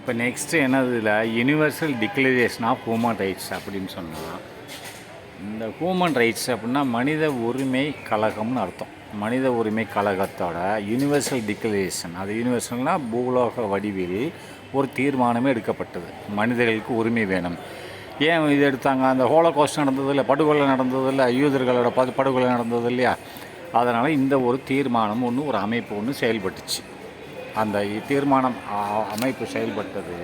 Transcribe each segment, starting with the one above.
இப்போ நெக்ஸ்ட்டு என்னதுல universal declaration of human rights அப்படின்னு சொன்னால், இந்த ஹியூமன் ரைட்ஸ் அப்படின்னா மனித உரிமை கழகம்னு அர்த்தம். மனித உரிமை கழகத்தோட யுனிவர்சல் டிக்ளரேஷன், அது யூனிவர்சல்னால் பூலோக வடிவில் ஒரு தீர்மானமே எடுக்கப்பட்டது. மனிதர்களுக்கு உரிமை வேணும். ஏன் இது எடுத்தாங்க? அந்த ஹோலோகாஸ்ட் நடந்தது இல்லை, படுகொலை நடந்தது இல்லை, யூதர்களோட படுகொலை நடந்தது இல்லையா? அதனால் இந்த ஒரு தீர்மானம் ஒன்று, ஒரு அமைப்பு ஒன்று செயல்பட்டுச்சு. அந்த தீர்மானம் அமைப்பு செயல்பட்டது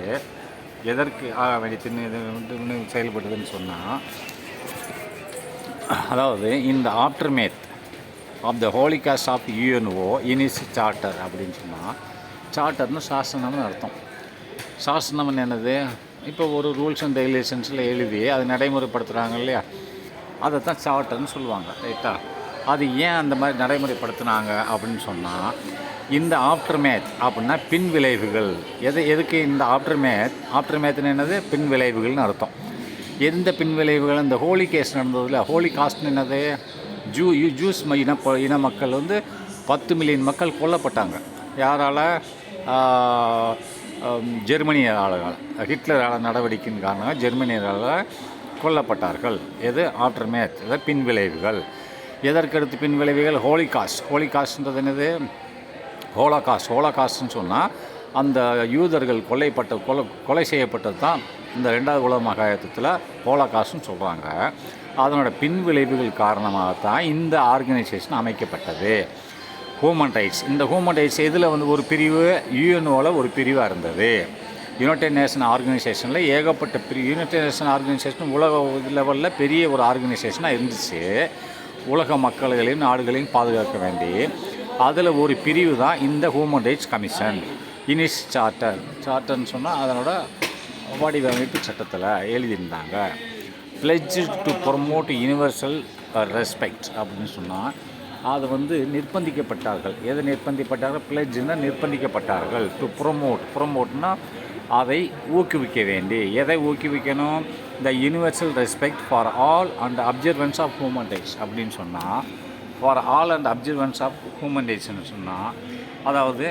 எதற்கு செயல்பட்டதுன்னு சொன்னால், அதாவது இந்த aftermath of the holocaust of UNO in its charter அப்படின்னு சொன்னால், சார்ட்டர்னு சாசனம்னு அர்த்தம். சாசனம்னு என்னது? இப்போ ஒரு ரூல்ஸ் அண்ட் ரெகுலேஷன்ஸில் எழுதி அதை நடைமுறைப்படுத்துகிறாங்க இல்லையா, அதை தான் சார்ட்டர்னு சொல்லுவாங்க, ரைட்டா? அது ஏன் அந்த மாதிரி நடைமுறைப்படுத்துனாங்க அப்படின்னு சொன்னால், இந்த ஆஃப்டர்மேத் அப்படின்னா பின் விளைவுகள். எதுக்கு இந்த ஆஃப்டர்மேத்னு என்னது? பின் விளைவுகள்னு அர்த்தம். எந்த பின் விளைவுகள்? இந்த ஹோலி கேஸ் நடந்ததில்ல, ஹோலி காஸ்ட்னு என்னது? ஜூஸ் இன மக்கள் 10 மில்லியன் மக்கள் கொல்லப்பட்டாங்க. யாரால்? ஜெர்மனியால். ஹிட்லரால் நடவடிக்கையின் காரணமாக ஜெர்மனியால் கொல்லப்பட்டார்கள். எது? ஆஃப்டர்மேத், அதாவது பின் விளைவுகள். எதற்கடுத்து பின் விளைவுகள்? ஹோலிகாஸ்ட்ன்றது என்னது? ஹோலோகாஸ்ட்னு சொன்னால் அந்த யூதர்கள் கொலை செய்யப்பட்டது தான் இந்த 2வது உலக மகாயுத்தத்தில் ஹோலோகாஸ்ட்னு சொல்கிறாங்க. அதனோட பின் விளைவுகள் காரணமாகத்தான் இந்த ஆர்கனைசேஷன் அமைக்கப்பட்டது, ஹியூமன் ரைட்ஸ். இந்த ஹியூமன் ரைட்ஸ் இதில் ஒரு பிரிவு யூஎன்ஓவில் ஒரு பிரிவாக இருந்தது. யுனைடெட் நேஷன் ஆர்கனைசேஷனில் ஏகப்பட்ட யுனைடெட் நேஷன் ஆர்கனைசேஷன் உலக லெவலில் பெரிய ஒரு ஆர்கனைசேஷனாக இருந்துச்சு. உலக மக்கள்களையும் நாடுகளையும் பாதுகாக்க வேண்டி அதில் ஒரு பிரிவு தான் இந்த ஹியூமன் ரைட்ஸ் கமிஷன். இனிஸ் சார்ட்டர்னு சொன்னால் அதனோட வடிவமைப்பு சட்டத்தில் எழுதியிருந்தாங்க. Pledge to promote universal respect அப்படின்னு சொன்னால், அது நிர்பந்திக்கப்பட்டார்கள். எதை நிர்பந்திக்கப்பட்டார்கள்? பிளெட்ஜ்னால் நிர்பந்திக்கப்பட்டார்கள். டு ப்ரொமோட்னா அதை ஊக்குவிக்க வேண்டி. எதை ஊக்குவிக்கணும்? The universal respect for all and observance of human rights அப்படின்னு சொன்னால், for all and observance of human ரைட்ஸ்னு சொன்னால், அதாவது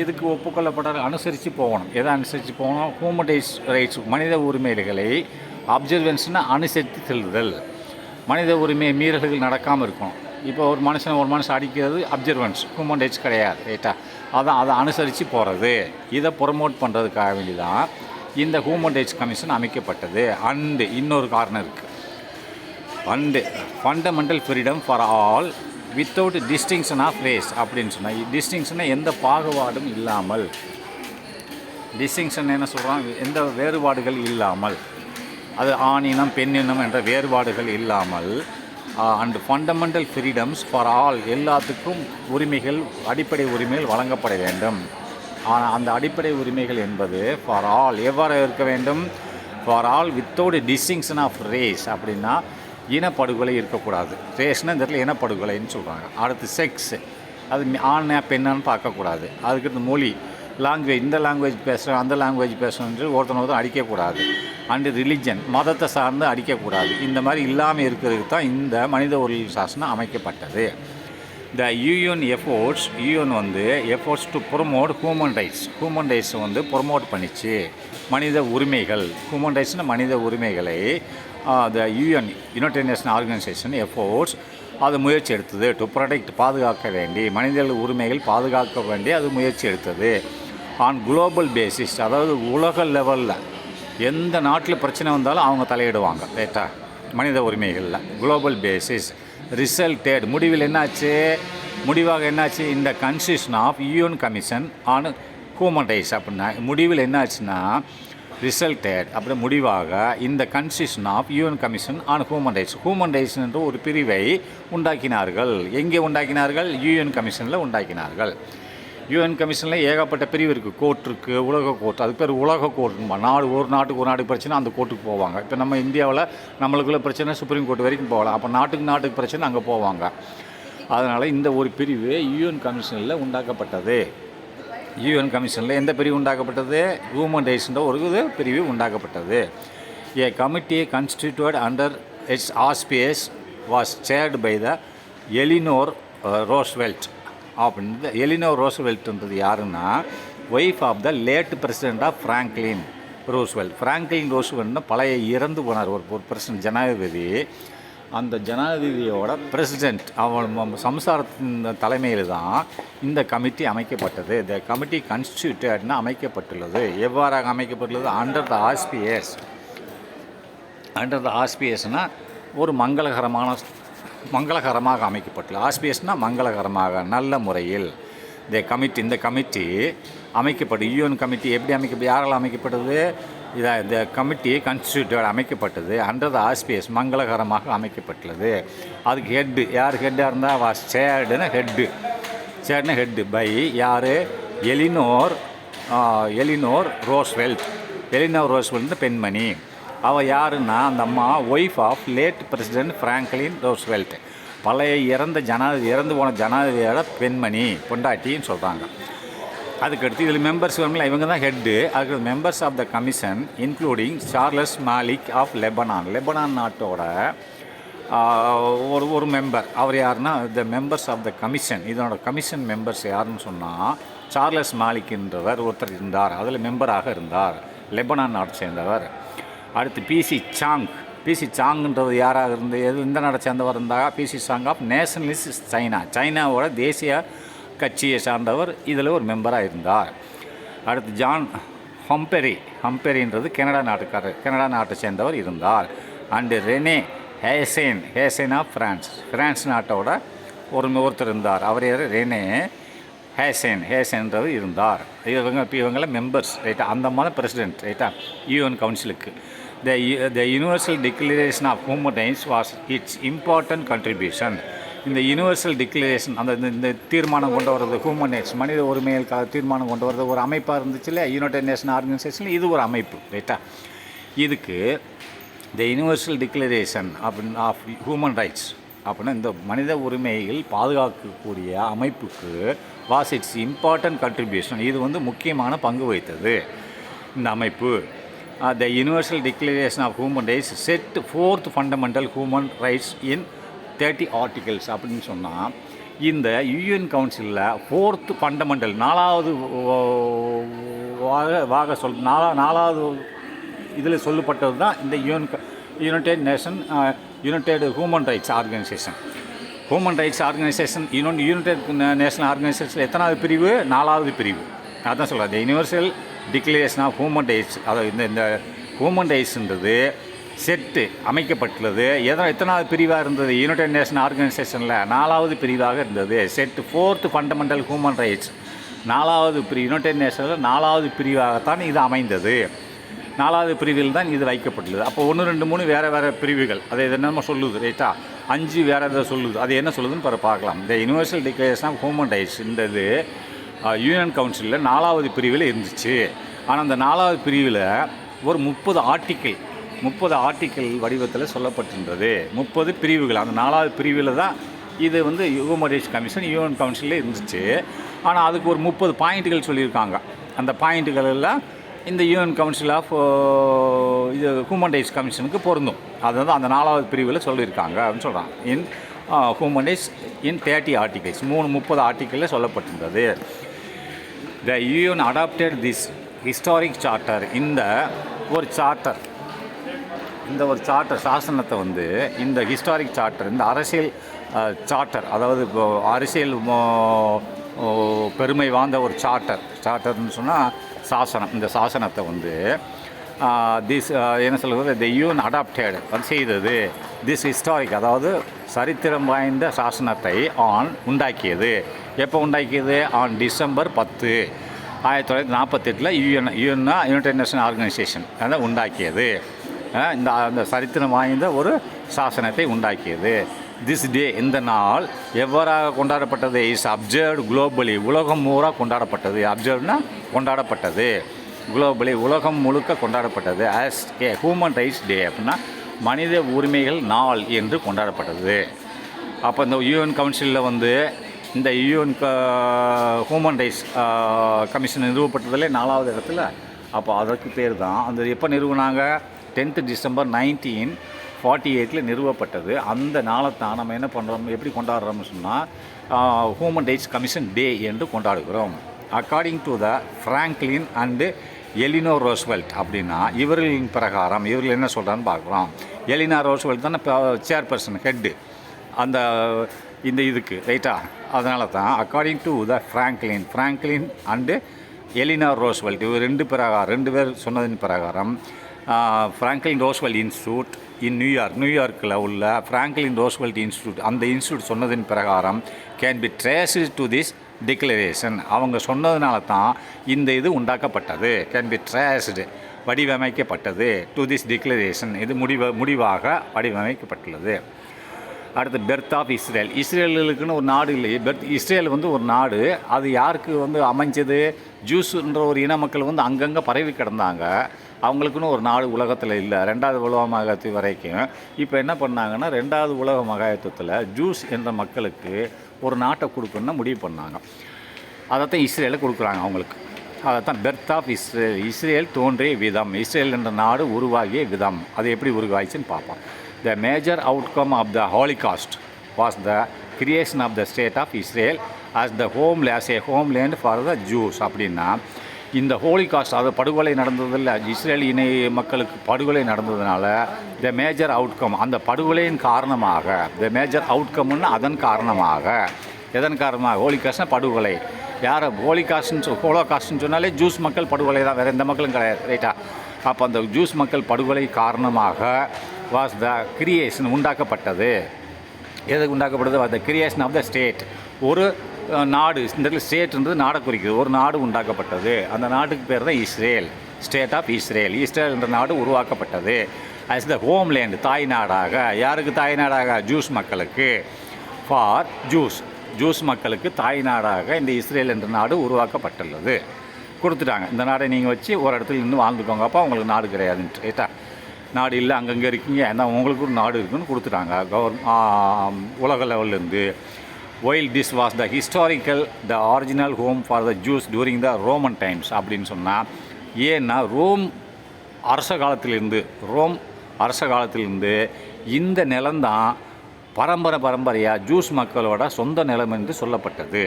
இதுக்கு ஒப்புக்கொள்ளப்பட்ட அனுசரித்து போகணும். எதை அனுசரித்து போகணும்? ஹியூமன் ரைட்ஸ் மனித உரிமைகளை அப்சர்வன்ஸ்னால் அனுசரித்து செல்லுதல். மனித உரிமை மீறல்கள் நடக்காமல் இருக்கும். இப்போ ஒரு மனுஷன் அடிக்கிறது அப்சர்வன்ஸ், ஹியூமன் ரைட்ஸ் கிடையாது, ரைட்டா? அதை அனுசரித்து போகிறது. இதை ப்ரொமோட் பண்ணுறதுக்காக வேண்டி தான் இந்த ஹியூமன் ரைட்ஸ் கமிஷன் அமைக்கப்பட்டது. அண்டு இன்னொரு காரணம் இருக்குது. And fundamental freedom for all without distinction of race அப்படின்னு சொன்னால், டிஸ்டிங்ஷனை எந்த பாகுபாடும் இல்லாமல், டிஸ்டிங்ஷன் என்ன சொல்கிறான்? எந்த வேறுபாடுகள் இல்லாமல், அது ஆணினம் பெண்ணினம் என்ற வேறுபாடுகள் இல்லாமல், and fundamental freedoms for all, எல்லாத்துக்கும் உரிமைகள், அடிப்படை உரிமைகள் வழங்கப்பட வேண்டும். ஆனால் அந்த அடிப்படை உரிமைகள் என்பது ஃபார் ஆல் எவ்வாறு இருக்க வேண்டும்? For all without distinction of race அப்படின்னா இனப்படுகொலை இருக்கக்கூடாது. ரேஸ்னால் இந்த இடத்துல இனப்படுகொலைன்னு சொல்கிறாங்க. அடுத்து செக்ஸ், அது ஆண் பெண்ணான்னு பார்க்கக்கூடாது. அதுக்கடுத்து மொழி, லாங்குவேஜ், இந்த லாங்குவேஜ் பேசுகிறோம் அந்த லாங்குவேஜ் பேசுகிறோன்னு ஒருத்தர் அடிக்கக்கூடாது. அண்டு ரிலிஜன், மதத்தை சார்ந்து அடிக்கக்கூடாது. இந்த மாதிரி இல்லாமல் இருக்கிறதுக்கு தான் இந்த மனித உரிமை சாசனம் அமைக்கப்பட்டது. The UN efforts to promote human rights promote பண்ணிச்சு மனித உரிமைகள். ஹியூமன் ரைட்ஸ்னால் மனித உரிமைகளை the United Nation organisation efforts அது முயற்சி எடுத்தது. டு ப்ரொடெக்ட், பாதுகாக்க வேண்டி, மனிதர்கள் உரிமைகள் பாதுகாக்க வேண்டி அது முயற்சி எடுத்தது. ஆன் குளோபல் பேசிஸ், அதாவது உலக லெவலில் எந்த நாட்டில் பிரச்சனை வந்தாலும் அவங்க தலையிடுவாங்க, ரைட்டா? மனித உரிமைகளில் குளோபல் பேசிஸ். ரிசல்டட், முடிவாக என்னாச்சு? இந்த constitution of UN commission on human rights அப்படின்னா முடிவில் என்னாச்சுன்னா, ரிசல்டட் அப்படி முடிவாக இந்த constitution of UN commission on human rights என்ற ஒரு பிரிவை உண்டாக்கினார்கள். எங்கே உண்டாக்கினார்கள்? யூஎன் கமிஷனில் உண்டாக்கினார்கள். யூஎன் கமிஷனில் ஏகப்பட்ட பிரிவு இருக்குது. கோர்ட் இருக்குது, உலக கோர்ட், அதுக்கு பேர் உலக கோர்ட்டுமா. ஒரு நாட்டுக்கு பிரச்சனை அந்த கோர்ட்டுக்கு போவாங்க. இப்போ நம்ம இந்தியாவில் நம்மளுக்குள்ள பிரச்சனை சுப்ரீம் கோர்ட் வரைக்கும் போகலாம். அப்போ நாட்டுக்கு பிரச்சனை அங்கே போவாங்க. அதனால் இந்த ஒரு பிரிவு யூஎன் கமிஷனில் உண்டாக்கப்பட்டது. யூஎன் கமிஷனில் எந்த பிரிவு உண்டாக்கப்பட்டது? ஹியூமன் ரைட்ஸ்ன்ற ஒரு பிரிவு உண்டாக்கப்பட்டது. A committee constituted under its auspices was chaired by the Eleanor Roosevelt. அப்படின்றது எலினோர் ரோஸ்வெல்ட்ன்றது யாருன்னா, wife of the late president of Franklin Roosevelt. Franklin ரோஸ்வெல்ட்னா பழைய இறந்து போனார் ஒரு பிரசிடென்ட், ஜனாதிபதி. அந்த ஜனாதிபதியோட பிரசிடெண்ட் அவன் சம்சாரத்தின் தலைமையில் தான் இந்த கமிட்டி அமைக்கப்பட்டது. இந்த கமிட்டி கான்ஸ்டியூட்டட்னா அமைக்கப்பட்டுள்ளது. எவ்வாறாக அமைக்கப்பட்டுள்ளது? அண்டர் த ஆஸ்பியஸ்னால் ஒரு மங்களகரமாக அமைக்கப்பட்டுள்ளது. ஆஸ்பியஸ்னால் மங்களகரமாக, நல்ல முறையில். இந்த கமிட்டி அமைக்கப்பட்டு யூஎன் கமிட்டி எப்படி யாரால் அமைக்கப்பட்டது? இந்த கமிட்டி கான்ஸ்டியூட்டட் அமைக்கப்பட்டது அண்டர் த ஆஸ்பியஸ், மங்களகரமாக அமைக்கப்பட்டுள்ளது. அதுக்கு யார் ஹெட்டாக இருந்தால் வாஸ் சேர்டுன்னு ஹெட்டு பை யார்? எலினோர் ரோஸ்வெல்ட் பெண்மணி. அவள் யாருன்னா அந்த அம்மா wife of late president Franklin Roosevelt. பழைய இறந்து போன ஜனாதிபதியோட பெண்மணி, பொண்டாட்டின்னு சொல்கிறாங்க. அதுக்கடுத்து இதில் மெம்பர்ஸ் வரல, இவங்க தான் ஹெட்டு. அதுக்கு members of the commission including Charles Malik of Lebanon நாட்டோட ஒரு மெம்பர். அவர் யாருன்னா the members of the commission. இதனோட கமிஷன் மெம்பர்ஸ் யாருன்னு சொன்னால் சார்லஸ் மாலிக்ன்றவர் ஒருத்தர் இருந்தார், அதில் மெம்பராக இருந்தார், லெபனான் நாட்டை சேர்ந்தவர். அடுத்து பிசி சாங்ன்றது யாராக இந்த நாட்டை சேர்ந்தவர் இருந்தால் பிசி சாங் ஆஃப் நேஷனலிஸ்ட் சைனாவோட தேசிய கட்சியை சார்ந்தவர், இதில் ஒரு மெம்பராக இருந்தார். அடுத்து ஜான் ஹம்பெரின்றது கனடா நாட்டை சேர்ந்தவர் இருந்தார். அண்டு ரெனே ஹேசேன் ஆஃப் ஃப்ரான்ஸ் நாட்டோட ஒருத்தர் இருந்தார். அவர் யார்? ரெனே ஹேசேன்றது இருந்தார். இவங்கள மெம்பர்ஸ், ரைட்டா. அந்த மாதிரி பிரசிடென்ட், ரைட்டா, UN கவுன்சிலுக்கு. The Universal Declaration of Human Rights was its important contribution. இந்த யூனிவர்சல் டிக்ளரேஷன், இந்த தீர்மானம் கொண்டு வரது, ஹியூமன் ரைட்ஸ், மனித உரிமைகளுக்காக தீர்மானம் கொண்டு வரது ஒரு அமைப்பாக இருந்துச்சு இல்லை, யுனைடெட் நேஷன் ஆர்கனைசேஷனில் இது ஒரு அமைப்பு, ரைட்டா. இதுக்கு the universal declaration of human rights அப்படின்னா இந்த மனித உரிமைகள் பாதுகாக்கக்கூடிய அமைப்புக்கு வாஸ் இட்ஸ் இம்பார்ட்டன்ட் கண்ட்ரிபியூஷன். இது முக்கியமான பங்கு வகித்தது இந்த அமைப்பு. The universal declaration of human rights set 4th fundamental human rights in 30 articles அப்படின்னு சொன்னால் இந்த யூஎன் கவுன்சிலில் 4th ஃபண்டமெண்டல், 4வது நாலாவது இதில் சொல்லப்பட்டது தான் இந்த United human rights organisation. United Nation organisation எத்தனாவது பிரிவு? 4வது பிரிவு. அதான் சொல்கிறேன், இந்த universal declaration of human rights. அதாவது இந்த ஹியூமன் ரைட்ஸ்ன்றது செட்டு அமைக்கப்பட்டுள்ளது. எத்தனாவது பிரிவாக இருந்தது? யுனைடெட் நேஷன் ஆர்கனைசேஷனில் 4வது பிரிவாக இருந்தது. Set 4th fundamental human rights, 4வது யுனைடெட் நேஷனில் 4வது பிரிவாகத்தான் இது அமைந்தது. 4வது பிரிவில் தான் இது வைக்கப்பட்டுள்ளது. அப்போ 1, 2, 3 வேறு பிரிவுகள், அது என்னமோ சொல்லுது, ரைட்டா. 5 வேறு எதாவது சொல்லுது, அது என்ன சொல்லுதுன்னு பார்க்கலாம். இந்த universal declaration of human rights இது யூஎன் கவுன்சிலில் 4வது பிரிவில் இருந்துச்சு. ஆனால் அந்த 4வது பிரிவில் ஒரு 30 ஆர்டிக்கிள் வடிவத்தில் சொல்லப்பட்டிருந்தது. 30 பிரிவுகள். அந்த 4வது பிரிவில் தான் இது ஹியூமன் ரைட்ஸ் கமிஷன் யூஎன் கவுன்சிலில் இருந்துச்சு. ஆனால் அதுக்கு ஒரு 30 பாயிண்ட்டுகள் சொல்லியிருக்காங்க. அந்த பாயிண்ட்டுகள் எல்லாம் இந்த UN council of human rights கமிஷனுக்கு பொருந்தும். அதுதான் அந்த 4வது பிரிவில் சொல்லியிருக்காங்க அப்படின்னு சொல்கிறாங்க. In human rights in 30 articles, 30 ஆர்டிக்கிளில் சொல்லப்பட்டிருந்தது. The UN adopted this historic charter. இந்த ஒரு சார்ட்டர் சாசனத்தை இந்த ஹிஸ்டாரிக் சார்ட்டர், இந்த அரசியல் சார்ட்டர், அதாவது அரசியல் பெருமை வாய்ந்த ஒரு சார்ட்டர்னு சொன்னால் சாசனம். இந்த சாசனத்தை என்ன சொல்கிறது, த யூஎன் அடாப்டட் செய்தது. திஸ் ஹிஸ்டாரிக், அதாவது சரித்திரம் வாய்ந்த சாசனத்தை உண்டாக்கியது. எப்போ உண்டாக்கியது? On December 10, 1948 United Nation organisation அதை உண்டாக்கியது. இந்த சரித்திரம் வாய்ந்த ஒரு சாசனத்தை உண்டாக்கியது. திஸ் டே, இந்த நாள் எவ்வாறாக கொண்டாடப்பட்டது? இஸ் அப்சர்வ்டு குளோபலி, உலகம் பூரா கொண்டாடப்பட்டது. அப்சர்வ்னா கொண்டாடப்பட்டது, குளோபலி உலகம் முழுக்க கொண்டாடப்பட்டது. As a human rights day அப்படின்னா மனித உரிமைகள் நாள் என்று கொண்டாடப்பட்டது. அப்போ இந்த யூஎன் கவுன்சிலில் இந்த யூஎன் ஹியூமன் ரைட்ஸ் கமிஷன் நிறுவப்பட்டதில் 4வது இடத்துல. அப்போ அதற்கு பேர் தான் அந்த எப்போ நிறுவனாங்க? 10th December 1948 நிறுவப்பட்டது. அந்த நாளைத்தான் நம்ம என்ன பண்ணுறோம், எப்படி கொண்டாடுறோம்னு சொன்னால் ஹியூமன் ரைட்ஸ் கமிஷன் டே என்று கொண்டாடுகிறோம். According to the Franklin and Eleanor Roosevelt அப்படின்னா இவர்களின் பிரகாரம் இவர்கள் என்ன சொல்கிறான்னு பார்க்குறோம். எலினா ரோஸ்வெல்ட் தானே சேர்பர்சன் ஹெட்டு அந்த இந்த இதுக்கு ரைட்டா. அதனால தான் according to the Franklin and Eleanor Roosevelt இவர் ரெண்டு பேர் சொன்னதின் பிரகாரம் ஃப்ராங்க்லின் ரோஸ்வெல்ட் இன்ஸ்டியூட் இன் நியூயார்க்கில் உள்ள ஃப்ராங்க்லின் ரோஸ்வெல்ட் இன்ஸ்டியூட் அந்த இன்ஸ்டியூட் சொன்னதின் பிரகாரம் can be traced to this declaration. அவங்க சொன்னதுனால தான் இந்த இது உண்டாக்கப்பட்டது. கேன் பி ட்ரேஸ்டு வடிவமைக்கப்பட்டது டு திஸ் டிக்ளரேஷன். இது முடிவாக வடிவமைக்கப்பட்டுள்ளது. அடுத்து பெர்த் ஆஃப் இஸ்ரேலுக்குன்னு ஒரு நாடு இல்லையே. இஸ்ரேல் ஒரு நாடு. அது யாருக்கு அமைஞ்சது? ஜூஸ்ன்ற ஒரு இன மக்கள் அங்கங்கே பரவி கிடந்தாங்க. அவங்களுக்குன்னு ஒரு நாடு உலகத்தில் இல்லை 2வது உலக மகாயுத்தம் வரைக்கும். இப்போ என்ன பண்ணாங்கன்னா 2வது உலக மகாயுத்தத்தில் ஜூஸ் என்ற மக்களுக்கு ஒரு நாட்டை கொடுக்கணும்னு முடிவு பண்ணாங்க. அதைத்தான் இஸ்ரேலை கொடுக்குறாங்க அவங்களுக்கு. அதைத்தான் பெர்த் ஆஃப் இஸ்ரேல் தோன்றிய விதம், இஸ்ரேல் என்ற நாடு உருவாகிய விதம், அது எப்படி உருவாயிச்சுன்னு பார்ப்போம். The major outcome of the Holocaust was the creation of the state of Israel as a homeland for the Jews. அப்படின்னா இந்த ஹோலிகாஸ்ட் அது படுகொலை நடந்ததில்ல, இஸ்ரேல் இன மக்களுக்கு படுகொலை நடந்ததுனால த மேஜர் அவுட்கம் அந்த படுகொலையின் காரணமாக மேஜர் அவுட்கம்னு அதன் காரணமாக எதன் காரணமாக ஹோலிகாஸ்ட்னா படுகொலை. யார் ஹோலோகாஸ்ட்னு சொன்னாலே ஜூஸ் மக்கள் படுகொலை தான், வேறு எந்த மக்களும் கிடையாது ரைட்டா. அப்போ அந்த ஜூஸ் மக்கள் படுகொலை காரணமாக வாஸ் த கிரியேஷன் உண்டாக்கப்பட்டது. எதுக்கு உண்டாக்கப்பட்டது? The creation of the state. ஒரு நாடு, இந்த ஸ்டேட்ன்றது நாடை குறிக்குது. ஒரு நாடு உண்டாக்கப்பட்டது. அந்த நாட்டுக்கு பேர் தான் Israel, state of Israel. Israel என்ற நாடு உருவாக்கப்பட்டது ஆஸ் த ஹோம்லேண்ட், தாய் நாடாக. யாருக்கு தாய் நாடாக? ஜூஸ் மக்களுக்கு. ஃபார் ஜூஸ் மக்களுக்கு தாய் நாடாக இந்த இஸ்ரேல் என்ற நாடு உருவாக்கப்பட்டுள்ளது. கொடுத்துட்டாங்க. இந்த நாடை நீங்கள் வச்சு ஒரு இடத்துல இன்னும் வாழ்ந்துக்கோங்க, அப்போ உங்களுக்கு நாடு கிடையாதுன்ட்டு ரைட்டா. நாடு இல்லை, அங்கங்கே இருக்கீங்க, ஏன்னா உங்களுக்கு ஒரு நாடு இருக்குன்னு கொடுத்துட்டாங்க உலக லெவல்லேருந்து. while this was the original home for the Jews during the Roman times அப்படின்னு சொன்னால், ஏன்னா ரோம் அரச காலத்திலிருந்து இந்த நிலம்தான் பரம்பரையாக ஜூஸ் மக்களோட சொந்த நிலம் என்று சொல்லப்பட்டது.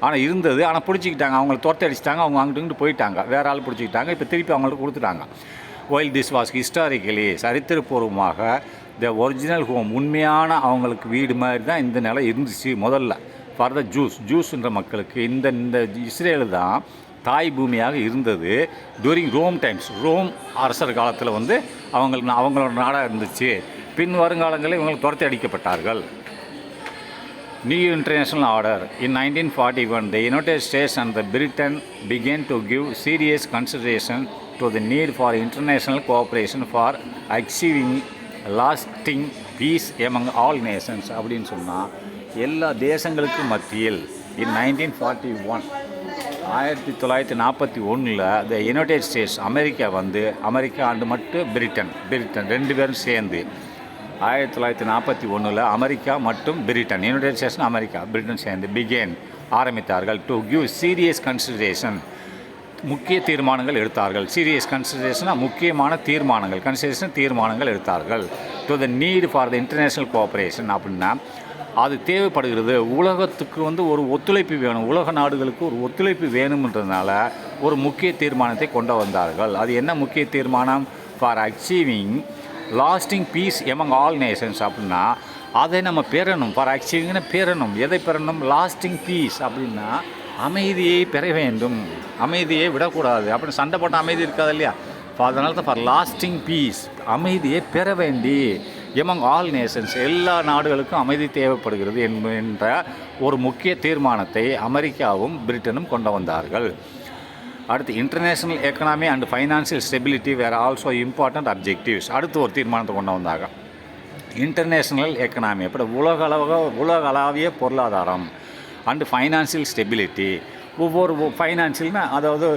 ஆனால் இருந்தது, ஆனால் பிடிச்சிக்கிட்டாங்க, அவங்கள துரத்தி அடிச்சிட்டாங்க, அவங்க அங்கிட்டு போயிட்டாங்க, வேறு ஆள் பிடிச்சிக்கிட்டாங்க, இப்போ திருப்பி அவங்களுக்கு கொடுத்துட்டாங்க. while this was historically சரித்திரபூர்வமாக த ஒரிஜினல் ஹோம் உண்மையான அவங்களுக்கு வீடு மாதிரி தான் இந்த நிலம் இருந்துச்சு முதல்ல ஃபார் த ஜூஸ்ன்ற மக்களுக்கு. இந்த இஸ்ரேல் தான் தாய் பூமியாக இருந்தது டூரிங் ரோம் அரசர் காலத்தில் அவங்களோட நாடாக இருந்துச்சு. பின் வருங்காலங்களில் இவங்களுக்கு துரத்தி அடிக்கப்பட்டார்கள். New international order in 1941, the United States and the Britain began to give serious consideration to the need for international cooperation for achieving lasting peace among all nations. அப்படின்னு சொன்னால் எல்லா தேசங்களுக்கும் மத்தியில் in 1941 the United States America and மட்டும் Britain 2 பேரும் சேர்ந்து 1941 America மற்றும் Britain, United States America Britain சேர்ந்து ஆரம்பித்தார்கள் டு கிவ் சீரியஸ் கன்சிடரேஷன். முக்கிய தீர்மானங்கள் எடுத்தார்கள். சீரியஸ் கன்சிடரேஷனாக முக்கியமான தீர்மானங்கள் எடுத்தார்கள். To the need for the international cooperation அப்படின்னா அது தேவைப்படுகிறது. உலகத்துக்கு ஒரு ஒத்துழைப்பு வேணும், உலக நாடுகளுக்கு ஒரு ஒத்துழைப்பு வேணும்ன்றதுனால ஒரு முக்கிய தீர்மானத்தை கொண்டு வந்தார்கள். அது என்ன முக்கிய தீர்மானம்? For achieving lasting peace among all nations அப்படின்னா அதை நம்ம பெறணும். ஃபார் அச்சீவிங்னா பெறணும். எதை பெறணும்? லாஸ்டிங் பீஸ் அப்படின்னா அமைதியை பெற வேண்டும், அமைதியை விடக்கூடாது. அப்படி சண்டை போட்ட அமைதி இருக்காது இல்லையா? அதனால தான் ஃபார் லாஸ்டிங் பீஸ், அமைதியை பெற வேண்டி எமங் ஆல் நேஷன்ஸ், எல்லா நாடுகளுக்கும் அமைதி தேவைப்படுகிறது என்ற ஒரு முக்கிய தீர்மானத்தை அமெரிக்காவும் பிரிட்டனும் கொண்டு வந்தார்கள். அடுத்து international economy and financial stability were also important objectives. அடுத்து ஒரு தீர்மானத்தை கொண்டு வந்தாங்க. இன்டர்நேஷ்னல் எக்கனாமி அப்படி உலகளாவிய பொருளாதாரம் அண்டு ஃபைனான்சியல் ஸ்டெபிலிட்டி. ஒவ்வொரு ஃபைனான்சியல்னா அதாவது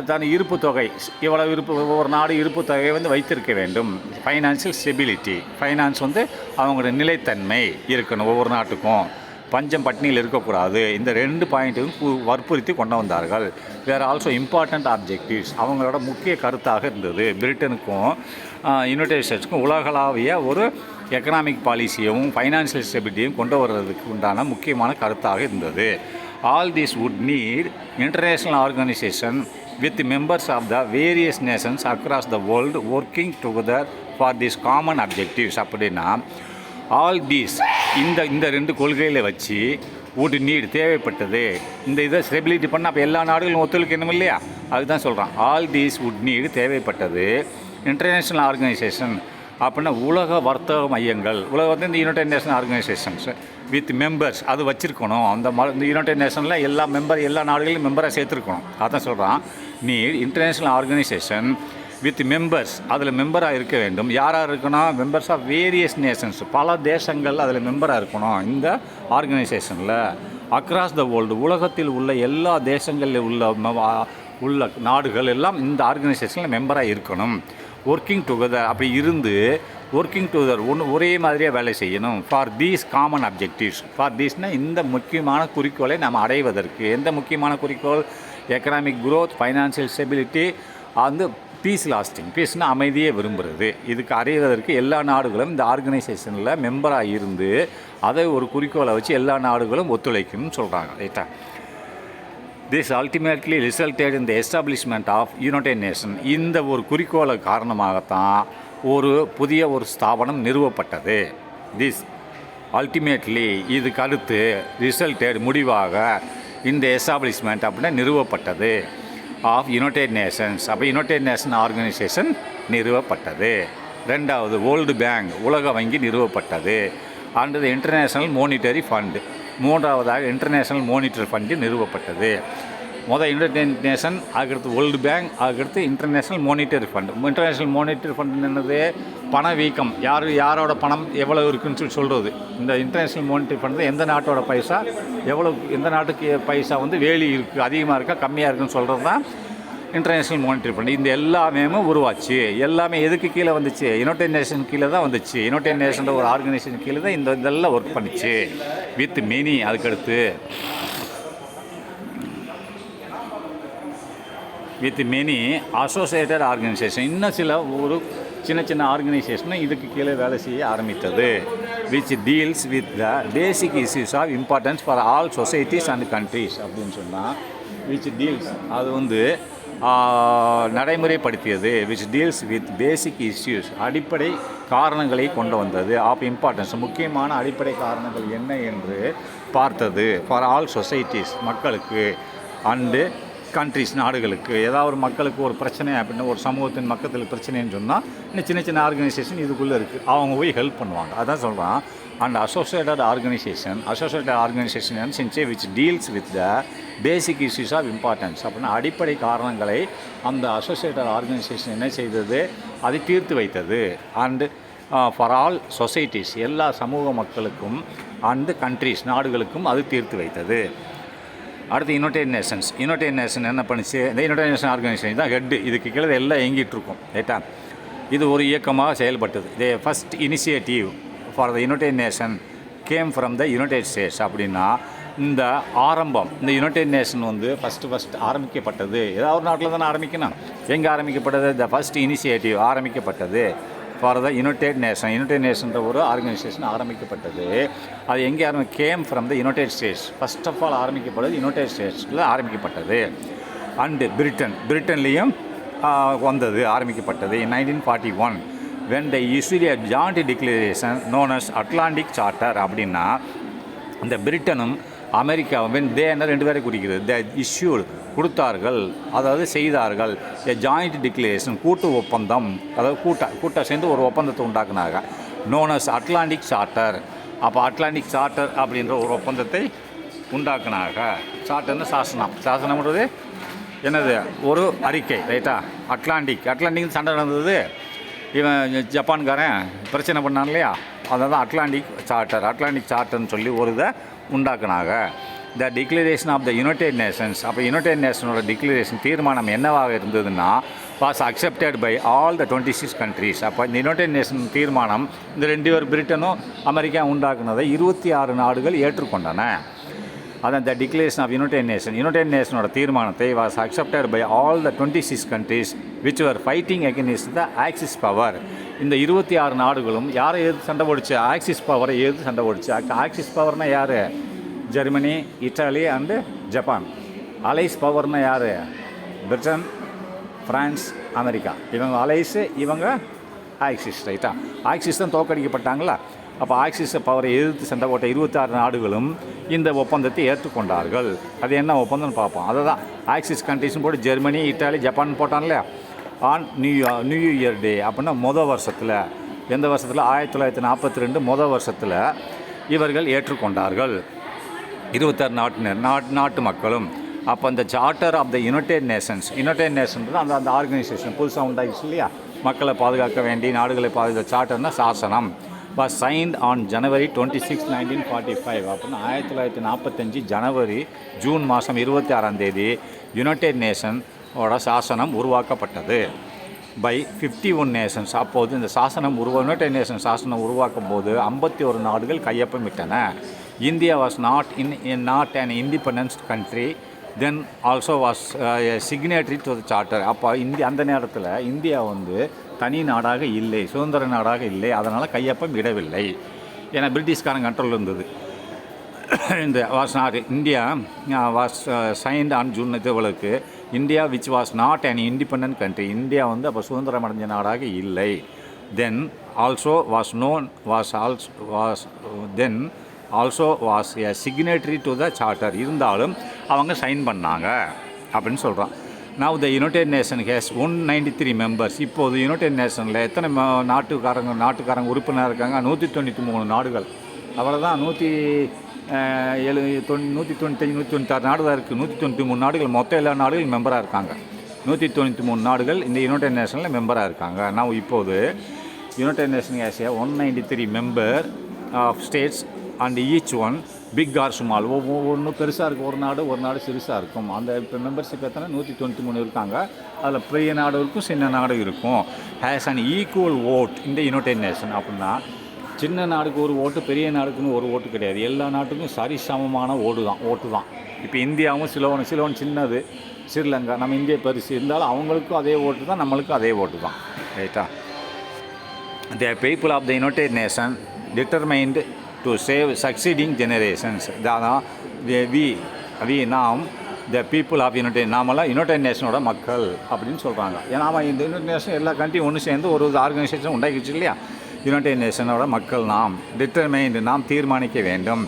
தன் இருப்பு தொகை, ஒவ்வொரு நாடு இருப்பு தொகையை வைத்திருக்க வேண்டும். ஃபைனான்சியல் ஸ்டெபிலிட்டி, ஃபைனான்ஸ் அவங்களோட நிலைத்தன்மை இருக்கணும், ஒவ்வொரு நாட்டுக்கும் பஞ்சம் பட்டினியில் இருக்கக்கூடாது. இந்த 2 பாயிண்ட்டும் வற்புறுத்தி கொண்டு வந்தார்கள். வேறு ஆல்சோ இம்பார்ட்டண்ட் ஆப்ஜெக்டிவ்ஸ், அவங்களோட முக்கிய கருத்தாக இருந்தது. பிரிட்டனுக்கும் யுனைடெட் ஸ்டேட்ஸுக்கும் உலகளாவிய ஒரு எக்கனாமிக் பாலிசியும் ஃபைனான்சியல் ஸ்டெபிலிட்டியும் கொண்டு வர்றதுக்கு உண்டான முக்கியமான கருத்தாக இருந்தது. All this would need international organization with members of the various nations across the world working together for these common objectives. அப்படின்னா ஆல் தீஸ் இந்த ரெண்டு கொள்கைகளை வச்சு வுட் நீட் தேவைப்பட்டது. இந்த இதை ஸ்டெபிலிட்டி பண்ணால் அப்போ எல்லா நாடுகளும் ஒத்துழைக்கணும் இல்லையா? அதுதான் சொல்கிறான். ஆல் தீஸ் வுட் நீட் தேவைப்பட்டது இன்டர்நேஷ்னல் ஆர்கனைசேஷன் அப்படின்னா உலக வர்த்தக மையங்கள். உலக இந்த United nation organisations with members அது வச்சுருக்கணும். இந்த யுனைடெட் நேஷனில் எல்லா நாடுகளையும் மெம்பராக சேர்த்துருக்கணும். அதான் சொல்கிறான். Need international organisation with members, அதில் மெம்பராக இருக்க வேண்டும். யாராக இருக்கணும்? மெம்பர்ஸ் ஆஃப் வேரியஸ் நேஷன்ஸ், பல தேசங்கள் அதில் மெம்பராக இருக்கணும் இந்த ஆர்கனைசேஷனில். அக்ராஸ் த வேர்ல்டு, உலகத்தில் உள்ள எல்லா தேசங்களில் உள்ள நாடுகள் எல்லாம் இந்த ஆர்கனைசேஷனில் மெம்பராக இருக்கணும். ஒர்க்கிங் டுகெதர், அப்படி இருந்து ஒர்க்கிங் டுகெதர் ஒரே மாதிரியாக வேலை செய்யணும். For these common objectives. For தீஸ்னால் இந்த முக்கியமான குறிக்கோளை நம்ம அடைவதற்கு. எந்த முக்கியமான குறிக்கோள்? Economic growth, financial stability, peace lasting. பீஸ்னால் அமைதியை விரும்புகிறது. இதுக்கு அடைவதற்கு எல்லா நாடுகளும் இந்த ஆர்கனைசேஷனில் மெம்பராக இருந்து அதை ஒரு குறிக்கோளை வச்சு எல்லா நாடுகளும் ஒத்துழைக்கணும்னு சொல்கிறாங்க. ரைட்டா? This ultimately resulted in the establishment of United Nation. இந்த ஒரு குறிக்கோளை காரணமாகத்தான் ஒரு புதிய ஒரு ஸ்தாபனம் நிறுவப்பட்டது. திஸ் அல்டிமேட்லி, இதுக்கு அடுத்து ரிசல்டட் முடிவாக இந்த எஸ்டாப்ளிஷ்மெண்ட் அப்படின்னா நிறுவப்பட்டது ஆஃப் யுனைடெட் நேஷன்ஸ். அப்போ யுனைடெட் நேஷன் ஆர்கனைசேஷன் நிறுவப்பட்டது. ரெண்டாவது வேர்ல்டு பேங்க், உலக வங்கி நிறுவப்பட்டது. அண்ட் த இன்டர்நேஷ்னல் மோனிட்டரி ஃபண்டு, மூன்றாவதாக இன்டர்நேஷ்னல் மானிட்டரி ஃபண்டு நிறுவப்பட்டது. யுனைடெட் நேஷன், அதுக்கடுத்து வேர்ல்டு பேங்க், அதுக்கடுத்து international monetary fund. International monetary fund என்னது? பணவீக்கம், யாரோட பணம் எவ்வளோ இருக்குன்னு சொல்கிறது. இந்த இன்டர்நேஷ்னல் மானிட்டரி ஃபண்டு எந்த நாட்டோட பைசா எவ்வளோ, எந்த நாட்டுக்கு பைசா வேலி இருக்குது, அதிகமாக இருக்கா கம்மியாக இருக்குன்னு சொல்கிறது தான் இன்டர்நேஷ்னல் மானிட்டரி ஃபண்டு. இந்த எல்லாமே உருவாச்சு. எல்லாமே எதுக்கு கீழே வந்துச்சு? யுனைடெட் நேஷன் கீழே தான் வந்துச்சு. யுனைடெட் நேஷன் ஒரு ஆர்கனைசேஷன் கீழே தான் இதெல்லாம் ஒர்க் பண்ணிச்சு. வித் மெனி, அதுக்கடுத்து வித் மெனி அசோசியேட்டட் ஆர்கனைசேஷன், இன்னும் சில ஒரு சின்ன ஆர்கனைசேஷனும் இதுக்கு கீழே வேலை செய்ய ஆரம்பித்தது. Which deals with the basic issues of importance for all societies and countries அப்படின்னு சொன்னால், விச் டீல்ஸ் அது நடைமுறைப்படுத்தியது. Which deals with basic issues, அடிப்படை காரணங்களை கொண்டு வந்தது. ஆஃப் இம்பார்ட்டன்ஸ், முக்கியமான அடிப்படை காரணங்கள் என்ன என்று பார்த்தது. ஃபார் ஆல் சொசைட்டிஸ், மக்களுக்கு, அண்டு கண்ட்ரிஸ், நாடுகளுக்கு. ஏதாவது ஒரு மக்களுக்கு ஒரு பிரச்சனை அப்படின்னா, ஒரு சமூகத்தின் மக்களுக்கு பிரச்சனைன்னு சொன்னால் இன்னும் சின்ன ஆர்கனைசேஷன் இதுக்குள்ளே இருக்குது. அவங்க போய் ஹெல்ப் பண்ணுவாங்க. அதான் சொல்கிறான். And associated organization since which deals with the basic issues of importance. அப்படின்னா அடிப்படை காரணங்களை அந்த அசோசியேட்டட் ஆர்கனைசேஷன் என்ன செய்தது? அதை தீர்த்து வைத்தது. அண்டு ஃபார் ஆல் சொசைட்டிஸ், எல்லா சமூக மக்களுக்கும், அண்டு கண்ட்ரிஸ், நாடுகளுக்கும் அது தீர்த்து வைத்தது. அடுத்து யுனைடெட் நேஷன் என்ன பண்ணிச்சு? இந்த யுனைடெட் நேஷன் ஆர்கனைசேஷன் தான் ஹெட்டு. இதுக்கு கீழே எல்லாம் இயங்கிட்டுருக்கும். ரைட்டா? இது ஒரு இயக்கமாக செயல்பட்டது. த first initiative for the United nation game from the United states. அப்படின்னா இந்த ஆரம்பம், இந்த யுனைடெட் நேஷன் ஃபஸ்ட்டு ஆரம்பிக்கப்பட்டது ஏதாவது ஒரு நாட்டில் தானே ஆரம்பிக்கணும். எங்கே ஆரம்பிக்கப்பட்டது? த ஃபஸ்ட் இனிஷியேட்டிவ் ஆரம்பிக்கப்பட்டது ஃபார் த யுனைடெட் நேஷன்ற ஒரு ஆர்கனைசேஷன் ஆரம்பிக்கப்பட்டது. அது எங்கே came from the United States. First of all ஆரம்பிக்கப்பட்டது யுனைடெட் ஸ்டேட்ஸில் ஆரம்பிக்கப்பட்டது. அண்டு பிரிட்டன்லேயும் ஆரம்பிக்கப்பட்டது. இன் 1941 when they issued a joint declaration known as Atlantic Charter. அப்படின்னா இந்த பிரிட்டனும் அமெரிக்காவும் ரெண்டு பேரை குறிக்கிறது. த இஷ்யூடு கொடுத்தார்கள், அதாவது செய்தார்கள். எ ஜாயிண்ட் டிக்ளரேஷன், கூட்டு ஒப்பந்தம், அதாவது கூட்டாக சேர்ந்து ஒரு ஒப்பந்தத்தை உண்டாக்குனாங்க. Known as Atlantic charter. அப்போ அட்லாண்டிக் சார்ட்டர் அப்படின்ற ஒரு ஒப்பந்தத்தை உண்டாக்குனாங்க. சார்ட்டர்னு சாசனம்ன்றது என்னது? ஒரு அறிக்கை. ரைட்டா? அட்லாண்டிக் சண்டை நடந்தது. இவன் ஜப்பான்காரன் பிரச்சனை பண்ணான் இல்லையா? அதான் அட்லாண்டிக் சார்ட்டர்னு சொல்லி ஒரு இதை உண்டாக்குனாங்க. The declaration of the United Nations. அப்போ யுனைடெட் நேஷனோட டிக்ளரேஷன் தீர்மானம் என்னவாக இருந்ததுன்னா, was accepted by all the 26 countries. அப்போ இந்த யுனைடெட் நேஷன் தீர்மானம் இந்த ரெண்டு பேர் பிரிட்டனும் அமெரிக்கா உண்டாக்குனதை 26 நாடுகள் ஏற்றுக்கொண்டன. அதான் த டிக்ளரேஷன் ஆஃப் யுனைடெட் நேஷனோட தீர்மானத்தை was accepted by all the 26 countries which were fighting against the Axis power. இந்த 26 நாடுகளும் யாரை எதிர்த்து சண்டை போடுச்சு? ஆக்சிஸ் பவரை எதிர்த்து சண்டை போடுச்சு. ஆக்சிஸ் பவர்னால் யார்? Germany, Italy and Japan. Allies பவர்னால் யார்? Britain, France, America. இவங்க அலைஸு, இவங்க ஆக்சிஸ். ரைட்டா? ஆக்சிஸ் தான் தோற்கடிக்கப்பட்டாங்களா? அப்போ ஆக்சிஸை பவரை எதிர்த்து சண்டை போட்ட 26 நாடுகளும் இந்த ஒப்பந்தத்தை ஏற்றுக்கொண்டார்கள். அது என்ன ஒப்பந்தம்னு பார்ப்போம். அதை தான் ஆக்சிஸ் கண்ட்ரிஸ்னு போட்டு ஜெர்மனி, இட்டாலி, ஜப்பான் போட்டான் இல்லையா? ஆன் நியூ இயர் டே அப்படின்னா வருஷத்தில், எந்த வருஷத்தில்? 1942 வருஷத்தில் இவர்கள் ஏற்றுக்கொண்டார்கள் 26 நாட்டு மக்களும். அப்போ அந்த Charter of the United Nations அந்த அந்த ஆர்கனைசேஷன் புதுசாக உண்டாகிடுச்சு இல்லையா? மக்களை பாதுகாக்க வேண்டி நாடுகளை பாதுகாக்க சார்ட்டர்னா சாசனம் வாஸ் சைன்ட் ஆன் ஜனவரி 26, 1945. அப்படின்னா 1945 ஜூன் மாதம் 26 யுனைடெட் நேஷனோட சாசனம் உருவாக்கப்பட்டது பை 51 நேஷன்ஸ். அப்போது இந்த சாசனம் யுனைடெட் நேஷன் சாசனம் உருவாக்கும் போது 51 நாடுகள் கையொப்பமிட்டன. India was not an independent country, then also was a signatory to the charter. அப்போ அந்த நேரத்தில் இந்தியா தனி நாடாக இல்லை, சுதந்திர நாடாக இல்லை. அதனால் கையொப்பம் இடவில்லை. ஏன்னா பிரிட்டிஷ்காரன் கண்ட்ரோல் இருந்தது. இந்த was not India was signed on June இதுவளுக்கு India which was not an independent country. India அப்போ சுதந்திரம் அடைஞ்ச நாடாக இல்லை. Then also was a signatory to the charter. இருந்தாலும் அவங்க சைன் பண்ணாங்க அப்படின்னு சொல்கிறான். Now the United Nations has 193 members. இப்போது யுனைடெட் நேஷனில் எத்தனை நாட்டுக்காரங்க உறுப்பினர் இருக்காங்க? 193 நாடுகள். அவ்வளோதான். 196 நாடு தான் இருக்குது. 193 நாடுகள், மொத்தம் எல்லா நாடுகளும் மெம்பராக இருக்காங்க. 193 நாடுகள் இந்த யுனைடெட் நேஷனில் மெம்பராக இருக்காங்க. நான் இப்போது United Nation has 193 member of states and each one big or small. ஒவ்வொன்று பெருசாக இருக்கும், ஒரு நாடு சிறுசாக இருக்கும். அந்த இப்போ மெம்பர்ஷிப் எத்தனை? 193 இருக்காங்க. அதில் பெரிய நாடு இருக்கும், சின்ன நாடு இருக்கும். ஹேஸ் அன் ஈக்குவல் ஓட் இந்த யுனைடெட் நேஷன். அப்படின்னா சின்ன நாடுக்கு ஒரு ஓட்டு, பெரிய நாடுக்குன்னு ஒரு ஓட்டு கிடையாது. எல்லா நாட்டுக்கும் சரிசமமான ஓட்டு தான். இப்போ இந்தியாவும் சிலோன் சின்னது, ஸ்ரீலங்கா, நம்ம இந்தியா பெருசு இருந்தாலும் அவங்களுக்கும் அதே ஓட்டு தான், நம்மளுக்கும் அதே ஓட்டு தான். ரைட்டா? The people of the United Nation determined to save succeeding generations. நாம் த பீப்புள் ஆஃப் நாமெல்லாம் யுனைடெட் நேஷனோட மக்கள் அப்படின்னு சொல்கிறாங்க. ஏன்னா இந்த யுனைடெட் நேஷன் எல்லா கண்ட்ரியும் ஒன்று சேர்ந்து ஒரு ஆர்கனைசேஷன் உண்டாக்கிடுச்சு இல்லையா? யுனைடெட் நேஷனோட மக்கள் நாம். டிட்டர்மைன்டு நாம் தீர்மானிக்க வேண்டும்.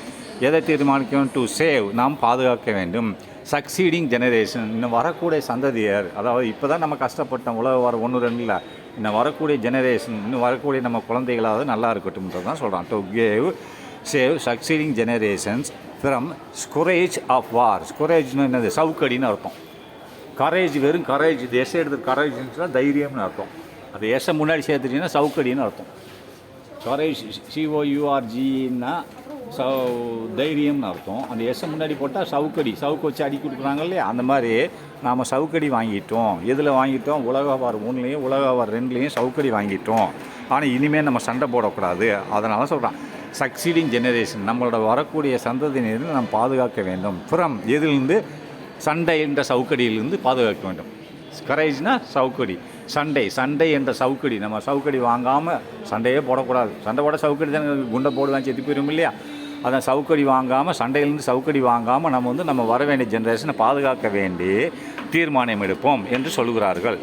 எதை தீர்மானிக்கணும்? டு சேவ் நாம் பாதுகாக்க வேண்டும். சக்சீடிங் ஜெனரேஷன் இன்னும் வரக்கூடிய சந்ததியர், அதாவது இப்போ தான் நம்ம கஷ்டப்பட்டோம் உலக வர 1, 2 இன்னும் வரக்கூடிய ஜெனரேஷன், இன்னும் வரக்கூடிய நம்ம குழந்தைகளாவது நல்லா இருக்கட்டும்ன்றது தான் சொல்கிறான். To save succeeding generations from scourge of war. ஸ்குரேஜ்னு என்னது? சவுக்கடின்னு அர்த்தம். கரேஜ், வெறும் கரேஜ், இது எஸ் எடுத்து கரேஜ்னா தைரியம்னு அர்த்தம். அது எஸ்ஸை முன்னாடி சேர்த்துட்டிங்கன்னா சவுக்கடின்னு அர்த்தம். கரேஜ் COURGன்னா தைரியம்னு அர்த்தம். அந்த எஸ்ஸை முன்னாடி போட்டால் சவுக்கு வச்சு அடி கொடுக்குறாங்க இல்லையா? அந்த மாதிரி நாம் சவுக்கடி வாங்கிட்டோம். எதில் வாங்கிட்டோம்? உலக வார் 1லேயும் உலக வார் 2லேயும் சவுக்கடி வாங்கிட்டோம். ஆனால் இனிமேல் நம்ம சண்டை போடக்கூடாது. அதனால சொல்கிறான் சக்சீடிங் ஜெனரேஷன், நம்மளோட வரக்கூடிய சந்ததியினரை நாம் பாதுகாக்க வேண்டும். ஃப்ரம் எதிலிருந்து? சண்டை என்ற சவுக்கடியிலிருந்து பாதுகாக்க வேண்டும். கரேஜ்னா சவுக்கடி, சண்டை என்ற சவுக்கடி. நம்ம சவுக்கடி வாங்காமல் சண்டையே போடக்கூடாது. சண்டை போட சவுக்கடி தான், குண்டை போடுதான் செத்து போயிடும் இல்லையா? அதான் சவுக்கடி வாங்காமல், சண்டையிலேருந்து சவுக்கடி வாங்காமல் நம்ம வர வேண்டிய ஜெனரேஷனை பாதுகாக்க வேண்டி தீர்மானம் எடுப்போம் என்று சொல்கிறார்கள்.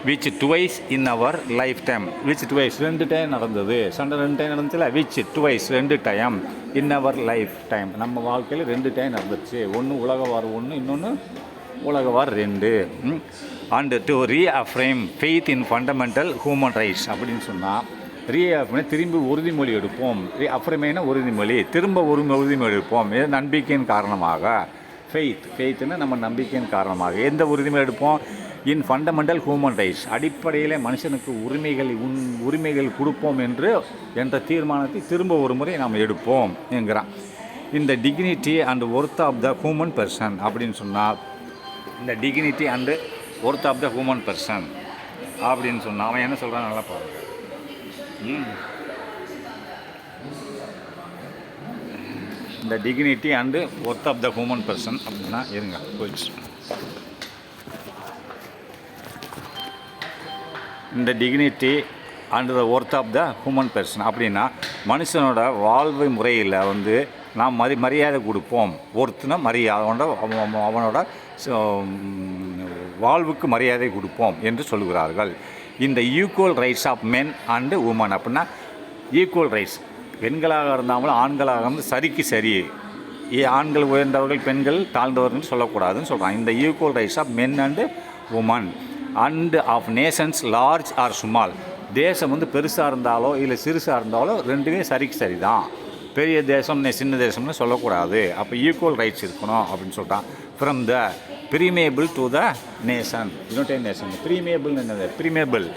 Which twice in our life time. Which twice 2 time நடந்தது. சண்டை 2 டைம் நடந்துச்சுல. Which twice 2 time in our life time. நம்ம வாழ்க்கையில் 2 டைம் நடந்துச்சு. ஒன்று உலக வார் 1, இன்னொன்று உலக war 2. And to reaffirm faith in fundamental human rights அப்படின்னு சொன்னால், ரீஅஃப்ரேம் திரும்பி உறுதிமொழி எடுப்போம். ரீஅஃப்ரேம்னா உறுதிமொழி, திரும்ப உறுதிமொழி எடுப்போம். நம்பிக்கையின் காரணமாக. ஃபெய்த்துன்னு நம்ம நம்பிக்கையின் காரணமாக எந்த உறுதிமொழி எடுப்போம்? இன் ஃபண்டமெண்டல் ஹியூமன் ரைட்ஸ், அடிப்படையில் மனுஷனுக்கு உரிமைகள் கொடுப்போம் என்ற தீர்மானத்தை திரும்ப ஒரு முறை நாம் எடுப்போம் என்கிறான். இந்த dignity and worth of the human person அப்படின்னு சொன்னால், இந்த dignity and worth of the human person அப்படின்னு சொன்னால் அவன் என்ன சொல்கிறான் நல்லா பாருங்க. இந்த dignity and worth of the human person அப்படின்னா இருங்க போயிடுச்சு. இந்த dignity and the worth of the human person அப்படின்னா மனுஷனோட வாழ்வு முறையில் நாம் மரியாதை கொடுப்போம். ஒருத்தனை மரியாதை அவனோட வாழ்வுக்கு மரியாதை கொடுப்போம் என்று சொல்கிறார்கள். இந்த equal rights of men and women அப்படின்னா ஈக்குவல் ரைட்ஸ், பெண்களாக இருந்தாலும் ஆண்களாக இருந்து சரிக்கு சரி, ஆண்கள் உயர்ந்தவர்கள் பெண்கள் தாழ்ந்தவர்கள் சொல்லக்கூடாதுன்னு சொல்கிறாங்க. இந்த equal rights of men and women and of nations large or small, தேசம் வந்து பெருசாக இருந்தாலோ இல்லை சிறுசாக இருந்தாலோ ரெண்டுமே சரிக்கு சரி தான். பெரிய தேசம் சின்ன தேசம்னு சொல்லக்கூடாது. அப்போ ஈக்குவல் ரைட்ஸ் இருக்கணும் அப்படின்னு சொல்லிட்டான். From the preamble to the nation, United Nation. ப்ரீமேபிள்னு என்னது? ப்ரீமேபிளில்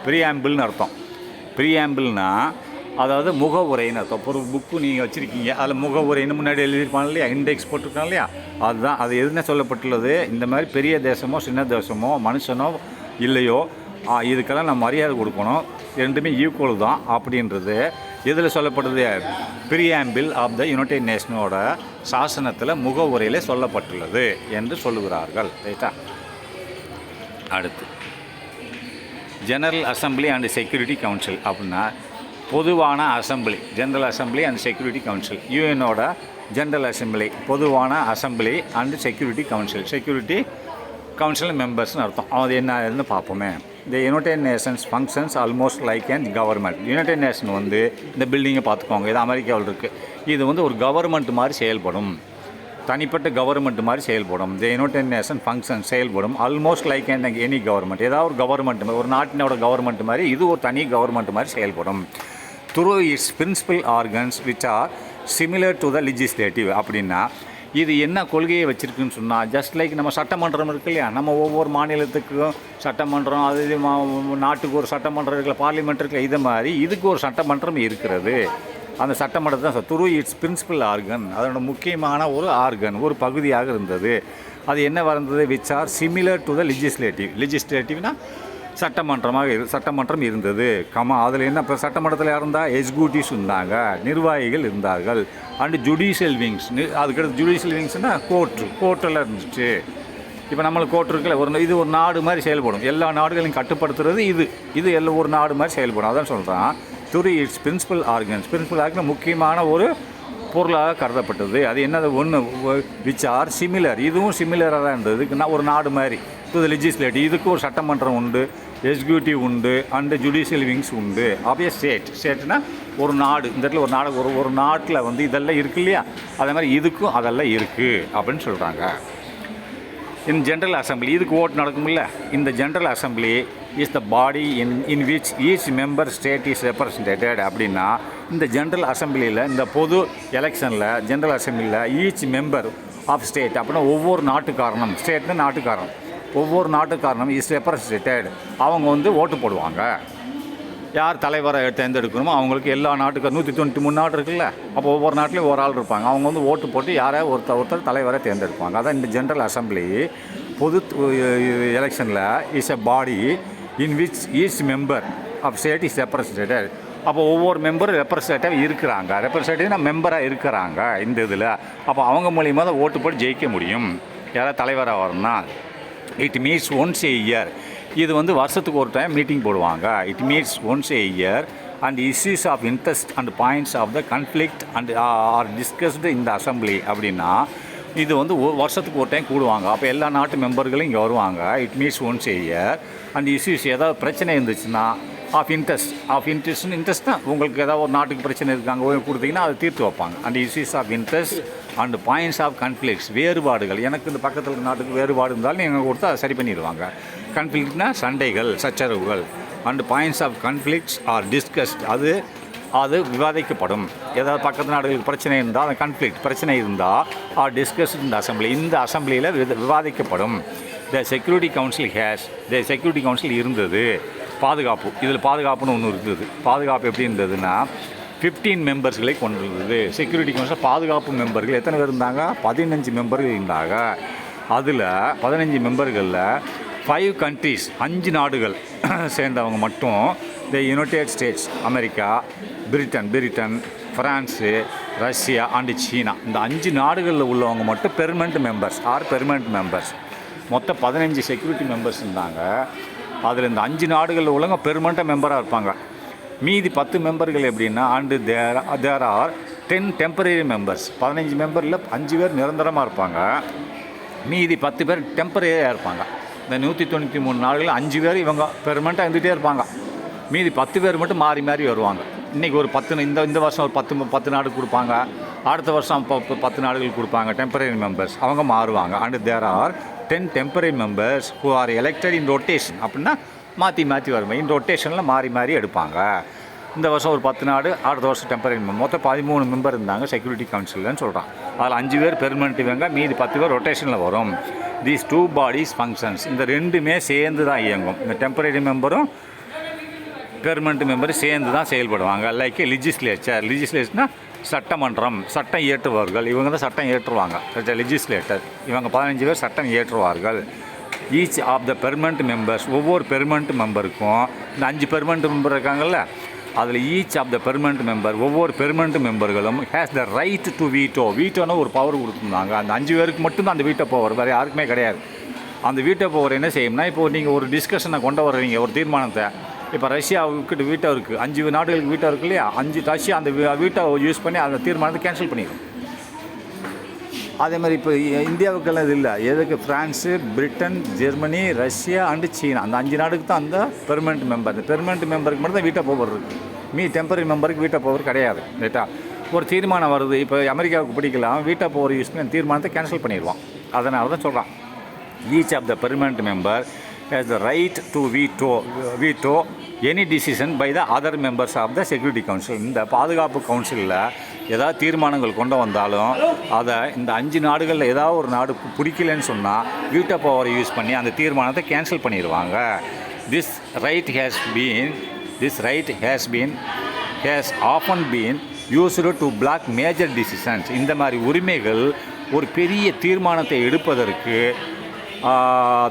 ப்ரீஆம்பிள்னு அர்த்தம். ப்ரீஆம்பிள்னா அதாவது முகவுரைன்னு அர்த்தம். ஒரு புக்கு நீங்கள் வச்சுருக்கீங்க, அதில் முகவுரைன்னு முன்னாடி எழுதியிருப்பாங்க இல்லையா, இண்டெக்ஸ் போட்டிருக்காங்க இல்லையா, அதுதான். அது எதுனா சொல்லப்பட்டுள்ளது? இந்த மாதிரி பெரிய தேசமோ சின்ன தேசமோ மனுஷனோ இல்லையோ இதுக்கெல்லாம் நம்ம மரியாதை கொடுக்கணும், ரெண்டுமே ஈக்குவல் தான் அப்படின்றது எதில் சொல்லப்படுது? ப்ரீஆம்பிள் ஆஃப் த யுனைடெட் நேஷனோட சாசனத்தில் முகவுரையில் சொல்லப்பட்டுள்ளது என்று சொல்லுகிறார்கள். ரைட்டா? அடுத்து general assembly and security council அப்படின்னா பொதுவான assembly, general assembly and security council. யூஎனோட ஜெனரல் அசம்பிளி, பொதுவான assembly and security council. Security council மெம்பர்ஸ்னு அர்த்தம். அது என்னன்னு பார்ப்போமே. இந்த United Nations functions almost like and government. யுனைடெட் நேஷன் வந்து இந்த பில்டிங்கை பார்த்துக்கோங்க, இது அமெரிக்காவில் இருக்குது. இது வந்து ஒரு கவர்மெண்ட் மாதிரி செயல்படும், தனிப்பட்ட கவர்மெண்ட் மாதிரி செயல்படும். த யுனைடெட் நேஷன் ஃபங்க்ஷன் செயல்படும் almost like and any government. ஏதாவது ஒரு கவர்மெண்ட், ஒரு நாட்டினோட கவர்மெண்ட் மாதிரி இது ஒரு தனி கவர்மெண்ட் மாதிரி செயல்படும். Through its principal organs which are similar to the legislative. அப்படின்னா இது என்ன கொள்கையை வச்சுருக்குன்னு சொன்னால், ஜஸ்ட் லைக் நம்ம சட்டமன்றம் இருக்கு இல்லையா, நம்ம ஒவ்வொரு மாநிலத்துக்கும் சட்டமன்றம், அது நாட்டுக்கு ஒரு சட்டமன்றம் இருக்குல்ல, பார்லிமெண்ட் இருக்குல்ல, இது மாதிரி இதுக்கு ஒரு சட்டமன்றம் இருக்கிறது. அந்த சட்டமன்றத்தை தான் த்ரூ இட்ஸ் பிரின்சிபல் ஆர்கன், அதோட முக்கியமான ஒரு ஆர்கன், ஒரு பகுதியாக இருந்தது. அது என்ன வந்தது? Which are similar to the legislative. லெஜிஸ்லேட்டிவ்னா சட்டமன்றம் இருந்தது. அதில் என்ன? இப்போ சட்டமன்றத்தில் இருந்தால் எக்ஸிக்யூட்டிவ்ஸ் இருந்தாங்க, நிர்வாகிகள் இருந்தார்கள், அண்டு ஜுடிஷியல் விங்ஸ். அதுக்கடுத்து ஜுடிஷியல் விங்ஸ்னால் கோர்ட்டெல்லாம் இருந்துச்சு. இப்போ நம்மளுக்கு கோர்ட் இருக்குல்ல, இது ஒரு நாடு மாதிரி செயல்படும். எல்லா நாடுகளையும் கட்டுப்படுத்துறது இது எல்லாம் ஒரு நாடு மாதிரி செயல்படும். அதான் சொல்கிறான் through its principal organs. Principal organ முக்கியமான ஒரு பொருளாக கருதப்பட்டது. அது என்னது? ஒன்று விச் ஆர் சிமிலர், இதுவும் சிமிலராக தான் இருந்தது. இதுக்குன்னா ஒரு நாடு மாதிரி டு த லெஜிஸ்லேட்டிவ், இதுக்கு ஒரு சட்டமன்றம் உண்டு, எக்ஸிக்யூட்டிவ் உண்டு, அண்டு ஜுடிஷியல் விங்ஸ் உண்டு. அப்படியே ஸ்டேட்னா ஒரு நாடு. இந்த இடத்துல ஒரு நாடு, ஒரு நாட்டில் வந்து இதெல்லாம் இருக்குது இல்லையா, அதே மாதிரி இதுக்கும் அதெல்லாம் இருக்குது அப்படின்னு சொல்கிறாங்க. இன் ஜென்ரல் அசம்பிளி, இதுக்கு ஓட்டு நடக்கும்ல, இந்த general assembly is the body in which each member state is represented. அப்படின்னா இந்த ஜென்ரல் அசம்பிளியில், இந்த பொது எலெக்ஷனில் ஜென்ரல் அசம்பிளியில் ஈச் மெம்பர் ஆஃப் ஸ்டேட் அப்படின்னா ஒவ்வொரு நாட்டுக்காரனும், ஸ்டேட்னு நாட்டுக்காரன், ஒவ்வொரு நாட்டுக்காரனும் இஸ் ரெப்ரசன்டேட்டட். அவங்க வந்து ஓட்டு போடுவாங்க. யார் தலைவரை தேர்ந்தெடுக்கணுமோ அவங்களுக்கு எல்லா நாட்டுக்கும் 193 நாடு இருக்குல்ல, அப்போ ஒவ்வொரு நாட்டிலையும் ஒரு ஆள் இருப்பாங்க. அவங்க வந்து ஓட்டு போட்டு யாராவது ஒருத்தர் தலைவரை தேர்ந்தெடுப்பாங்க. அதான் இந்த ஜென்ரல் அசம்பிளி பொது எலெக்ஷனில் is a body in which each member of state is represented. அப்போ ஒவ்வொரு மெம்பரும் ரெப்ரசன்டேட்டிவ் இருக்கிறாங்க, ரெப்ரசன்டேட்டிவ்னா மெம்பராக இருக்கிறாங்க இந்த இதில். அப்போ அவங்க மூலியமாக தான் ஓட்டு போட்டு ஜெயிக்க முடியும், யாராவது தலைவராக வரணும்னா. It meets once a year. இது வந்து வருஷத்துக்கு ஒரு டைம் மீட்டிங் போடுவாங்க. It meets once a year and issues of interest and points of the conflict and are discussed இந்த அசம்பிளி. அப்படின்னா இது வந்து வருஷத்துக்கு ஒரு டைம் கூடுவாங்க. அப்போ எல்லா நாட்டு மெம்பர்களும் இங்கே வருவாங்க. It meets once a year and issues, ஏதாவது பிரச்சனை இருந்துச்சுன்னா ஆஃப் இன்ட்ரெஸ்ட்னா உங்களுக்கு ஏதாவது ஒரு நாட்டுக்கு பிரச்சனை இருக்காங்க கொடுத்தீங்கன்னா அதை தீர்த்து வைப்பாங்க. And issues of interest and points of conflicts, வேறுபாடுகள், எனக்கு இந்த பக்கத்தில் நாட்டுக்கு வேறுபாடு இருந்தாலும் நீங்கள் கொடுத்து அதை சரி பண்ணிடுவாங்க. கன்ஃப்ளிக்ட்னா சண்டைகள், சச்சரவுகள். And points of conflicts are discussed, அது விவாதிக்கப்படும். ஏதாவது பக்கத்து நாடுகளுக்கு பிரச்சனை இருந்தால், அந்த கன்ஃப்ளிக்ட் பிரச்சனை இருந்தால் ஆர் டிஸ்கஸ்ட் இந்த அசம்பிளி, இந்த அசம்பிளியில் விவாதிக்கப்படும். த செக்யூரிட்டி கவுன்சில் இருந்தது. பாதுகாப்பு, இதில் பாதுகாப்புன்னு ஒன்று இருந்தது. பாதுகாப்பு எப்படி இருந்ததுன்னா 15 மெம்பர்ஸ்களை கொண்டிருந்தது. செக்யூரிட்டி கவுன்சில் பாதுகாப்பு மெம்பர்கள் எத்தனை பேர் இருந்தாங்க? 15 மெம்பர்கள் இருந்தாங்க. அதில் 15 மெம்பர்களில் 5 கண்ட்ரீஸ், 5 நாடுகள் சேர்ந்தவங்க மட்டும், the United States, America, Britain, France, Russia and சீனா, இந்த 5 நாடுகளில் உள்ளவங்க மட்டும் பெர்மனண்ட் மெம்பர்ஸ். மொத்தம் 15 செக்யூரிட்டி மெம்பர்ஸ் இருந்தாங்க. அதில் இந்த 5 நாடுகளில் உள்ளவங்க பெர்மனண்ட்டாக மெம்பராக இருப்பாங்க. மீதி 10 மெம்பர்கள் எப்படின்னா and there are 10 temporary members. 15 மெம்பரில் 5 பேர் நிரந்தரமாக இருப்பாங்க, மீதி 10 பேர் டெம்பரரியாக இருப்பாங்க. இந்த 193 நாடுகளில் 5 பேர் இவங்க பெர்மனெண்ட்டாக இருந்துகிட்டே இருப்பாங்க, மீதி 10 பேர் மட்டும் மாறி மாறி வருவாங்க. இன்றைக்கி ஒரு 10 இந்த வருஷம் ஒரு 10 நாடு கொடுப்பாங்க, அடுத்த வருஷம் 10 நாடுகள் கொடுப்பாங்க டெம்பரரி மெம்பர்ஸ், அவங்க மாறுவாங்க. And there are 10 temporary members who are elected in rotation. அப்படின்னா மாற்றி மாற்றி வருவாங்க, இன் ரொட்டேஷனில் மாறி மாறி எடுப்பாங்க. இந்த வருஷம் ஒரு 10 நாடு, அடுத்த வருஷம் டெம்பரரி மெம்பர், மொத்தம் 13 மெம்பர் இருந்தாங்க செக்யூரிட்டி கவுன்சில்னு சொல்கிறான். அதில் 5 பேர் பெர்மனெண்ட் இவங்க, மீதி 10 பேர் ரொட்டேஷனில் வரும். தீஸ் 2 பாடிஸ் ஃபங்க்ஷன்ஸ், இந்த ரெண்டுமே சேர்ந்து தான் இயங்கும். இந்த டெம்பரரி மெம்பரும் பெர்மனெண்ட் மெம்பரும் சேர்ந்து தான் செயல்படுவாங்க. லைக் லெஜிஸ்லேச்சர், லெஜிஸ்லேச்சர்னா சட்டமன்றம், சட்டம் இயற்றுவார்கள், இவங்க தான் சட்டம் இயற்றுவாங்க. லெஜிஸ்லேட்டர் இவங்க 15 பேர் சட்டம் இயற்றுவார்கள். Each of the permanent members, ஒவ்வொரு பெர்மனெண்ட் மெம்பருக்கும் இந்த 5 பெர்மனெண்ட் மெம்பர் இருக்காங்கல்ல, அதில் each of the permanent member, ஒவ்வொரு பெர்மனெண்ட் மெம்பர்களும் has the right to veto. வீட்டோன்னு ஒரு பவர் கொடுத்துருந்தாங்க. அந்த 5 பேருக்கு மட்டும்தான் அந்த வீட்டோ பவர், வேறு யாருக்குமே கிடையாது. அந்த வீட்டோ பவர் என்ன செய்யும்னா, இப்போ நீங்கள் ஒரு டிஸ்கஷனை கொண்டு வர்றீங்க, ஒரு தீர்மானத்தை, இப்போ ரஷ்யாவுக்கு வீட்டோ இருக்குது, 5 நாடுகளுக்கு வீட்டோ இருக்குது இல்லையா, 5 ரஷ்யா அந்த வீட்டோ யூஸ் பண்ணி அந்த தீர்மானத்தை கேன்சல் பண்ணிடும். அதே மாதிரி இப்போ இந்தியாவுக்கெல்லாம் இது இல்லை. எதுக்கு? France, Britain, Germany, Russia and சீனா, அந்த 5 நாடுக்கு தான் அந்த பெர்மனெண்ட் மெம்பர். அந்த பெர்மனெண்ட் மெம்பருக்கு மட்டும் தான் வீட்டோ பவர் இருக்குது, டெம்பரரி மெம்பருக்கு வீட்டோ பவர் கிடையாது. ரைட்டா? ஒரு தீர்மானம் வருது, இப்போ அமெரிக்காவுக்கு பிடிக்கலாம், வீட்டோ பவர் யூஸ் பண்ணி தீர்மானத்தை கேன்சல் பண்ணிடுவான். அதனால தான் சொல்கிறான், each of the permanent member has the right to veto any decision by the other members of the security council. இந்த பாதுகாப்பு கவுன்சிலில் ஏதாவது தீர்மானங்கள் கொண்டு வந்தாலும் அதை இந்த 5 நாடுகளில் ஏதாவது ஒரு நாடு பிடிக்கலன்னு சொன்னால் வீட்டோ பவரை யூஸ் பண்ணி அந்த தீர்மானத்தை கேன்சல் பண்ணிடுவாங்க. This right has often been used to block major decisions. இந்த மாதிரி உரிமைகள் ஒரு பெரிய தீர்மானத்தை எடுப்பதற்கு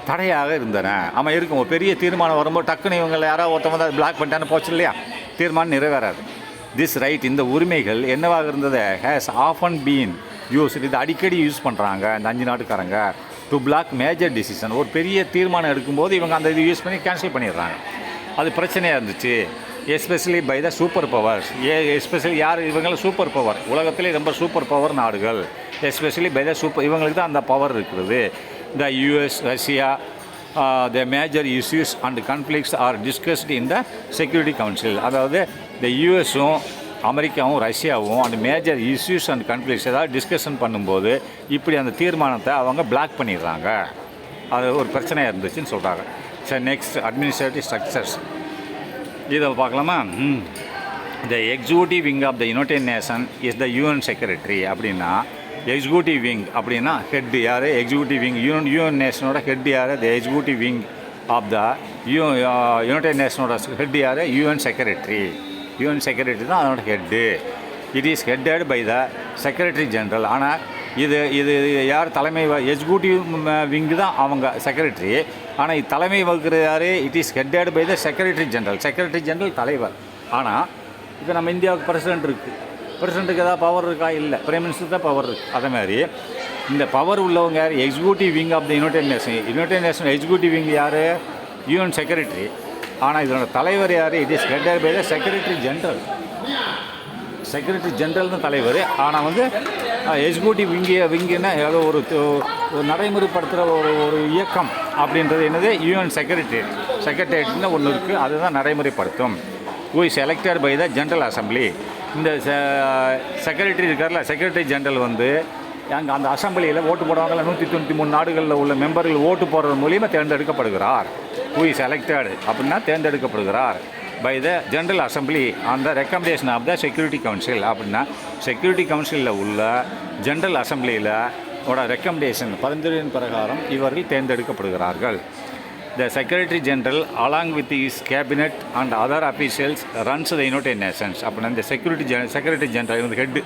தடையாக இருந்தன. ஆமாம், இருக்கும். ஒரு பெரிய தீர்மானம் வரும்போது டக்குன்னு இவங்களை யாராவது ஒருத்தவங்க வந்து பிளாக் பண்ணிட்டான்னு போச்சு இல்லையா, தீர்மானம் நிறைவேறாது. திஸ் ரைட், இந்த உரிமைகள் என்னவாக இருந்தது? ஹேஸ் ஆஃபன் பீன் யூஸ், இது அடிக்கடி யூஸ் பண்ணுறாங்க இந்த 5 நாட்டுக்காரங்க. டு பிளாக் மேஜர் டிசிஷன், ஒரு பெரிய தீர்மானம் எடுக்கும்போது இவங்க அந்த இது யூஸ் பண்ணி கேன்சல் பண்ணிடுறாங்க. அது பிரச்சனையாக இருந்துச்சு. Especially by the super powers. Especially யார்? இவங்களும் சூப்பர் பவர், உலகத்திலே ரொம்ப சூப்பர் பவர் நாடுகள். எஸ்பெஷலி பை த சூப்பர், இவங்களுக்கு தான் அந்த பவர் இருக்குது. The US, Russia, the major issues and conflicts are discussed in the Security Council. அதாவது இந்த யூஎஸும் அமெரிக்காவும் ரஷ்யாவும் அந்த மேஜர் இஷ்யூஸ் அண்ட் கன்ஃப்ளிக்ட்ஸ் ஏதாவது டிஸ்கஷன் பண்ணும்போது இப்படி அந்த தீர்மானத்தை அவங்க பிளாக் பண்ணிடுறாங்க. அது ஒரு பிரச்சனையாக இருந்துச்சுன்னு சொல்கிறாங்க. சரி, நெக்ஸ்ட் அட்மினிஸ்ட்ரேட்டிவ் ஸ்ட்ரக்சர்ஸ் இதை பார்க்கலாமா? The executive wing of the United Nation is the UN secretary. அப்படின்னா எக்ஸிக்யூட்டிவ் விங் அப்படின்னா ஹெட் யார்? Executive wing. யூஎன் நேஷனோட ஹெட் யார்? The executive wing of the United நேஷனோட ஹெட் யார்? UN secretary. யூஎன் செக்ரட்டரி தான் அதனோட head. It is headed by the secretary general. ஆனால் இது யார் தலைமை? எக்ஸிக்யூட்டிவ் விங்கு தான் அவங்க செக்ரட்டரி. ஆனால் இது தலைமை வகுக்கிறது யார்? It is headed by the secretary general. Secretary General தலைவர். ஆனால் இப்போ நம்ம இந்தியாவுக்கு பிரசிடென்ட் இருக்குது. பிரசிடென்ட்டுக்கு ஏதாவது பவர் இருக்கா? இல்லை. பிரைம் மினிஸ்டர் தான் பவர் இருக்குது. அதே மாதிரி இந்த பவர் உள்ளவங்க யார்? Executive wing of the United Nation. United Nation executive wing யார்? UN secretary. ஆனால் இதனோட தலைவர் யார்? It is headed by the secretary general. Secretary general தான் தலைவர். ஆனால் வந்து எக்ஸிக்யூட்டிவ் விங்குன்னா ஏதோ ஒரு நடைமுறைப்படுத்துகிற ஒரு இயக்கம் அப்படின்றது என்னது? யூஎன் செக்ரட்டரியேட்னு ஒன்று இருக்குது, அதுதான் நடைமுறைப்படுத்தும். Who is elected by the general Assembly. இந்த செக்ரட்டரி இருக்கார்ல, செக்ரட்டரி ஜெனரல் வந்து அங்கே அந்த அசம்பிளியில் ஓட்டு போடுவாங்கள்ல, 193 நாடுகளில் உள்ள மெம்பர்கள் ஓட்டு போடுறது மூலியமாக தேர்ந்தெடுக்கப்படுகிறார். ஹூ இஸ் எலெக்டட் அப்படின்னா தேர்ந்தெடுக்கப்படுகிறார் by the general assembly on the recommendation of the security council. அப்படின்னா செக்யூரிட்டி கவுன்சிலில் உள்ள ஜெனரல் அசம்பிளியில் ரெக்கமெண்டேஷன் பரிந்துரையின் பிரகாரம் இவர்கள் தேர்ந்தெடுக்கப்படுகிறார்கள். The Secretary General along with his cabinet and other officials runs the United Nations. அப்படின்னா இந்த செக்ரட்டரி ஜெனரல் இவங்க ஹெட்டு,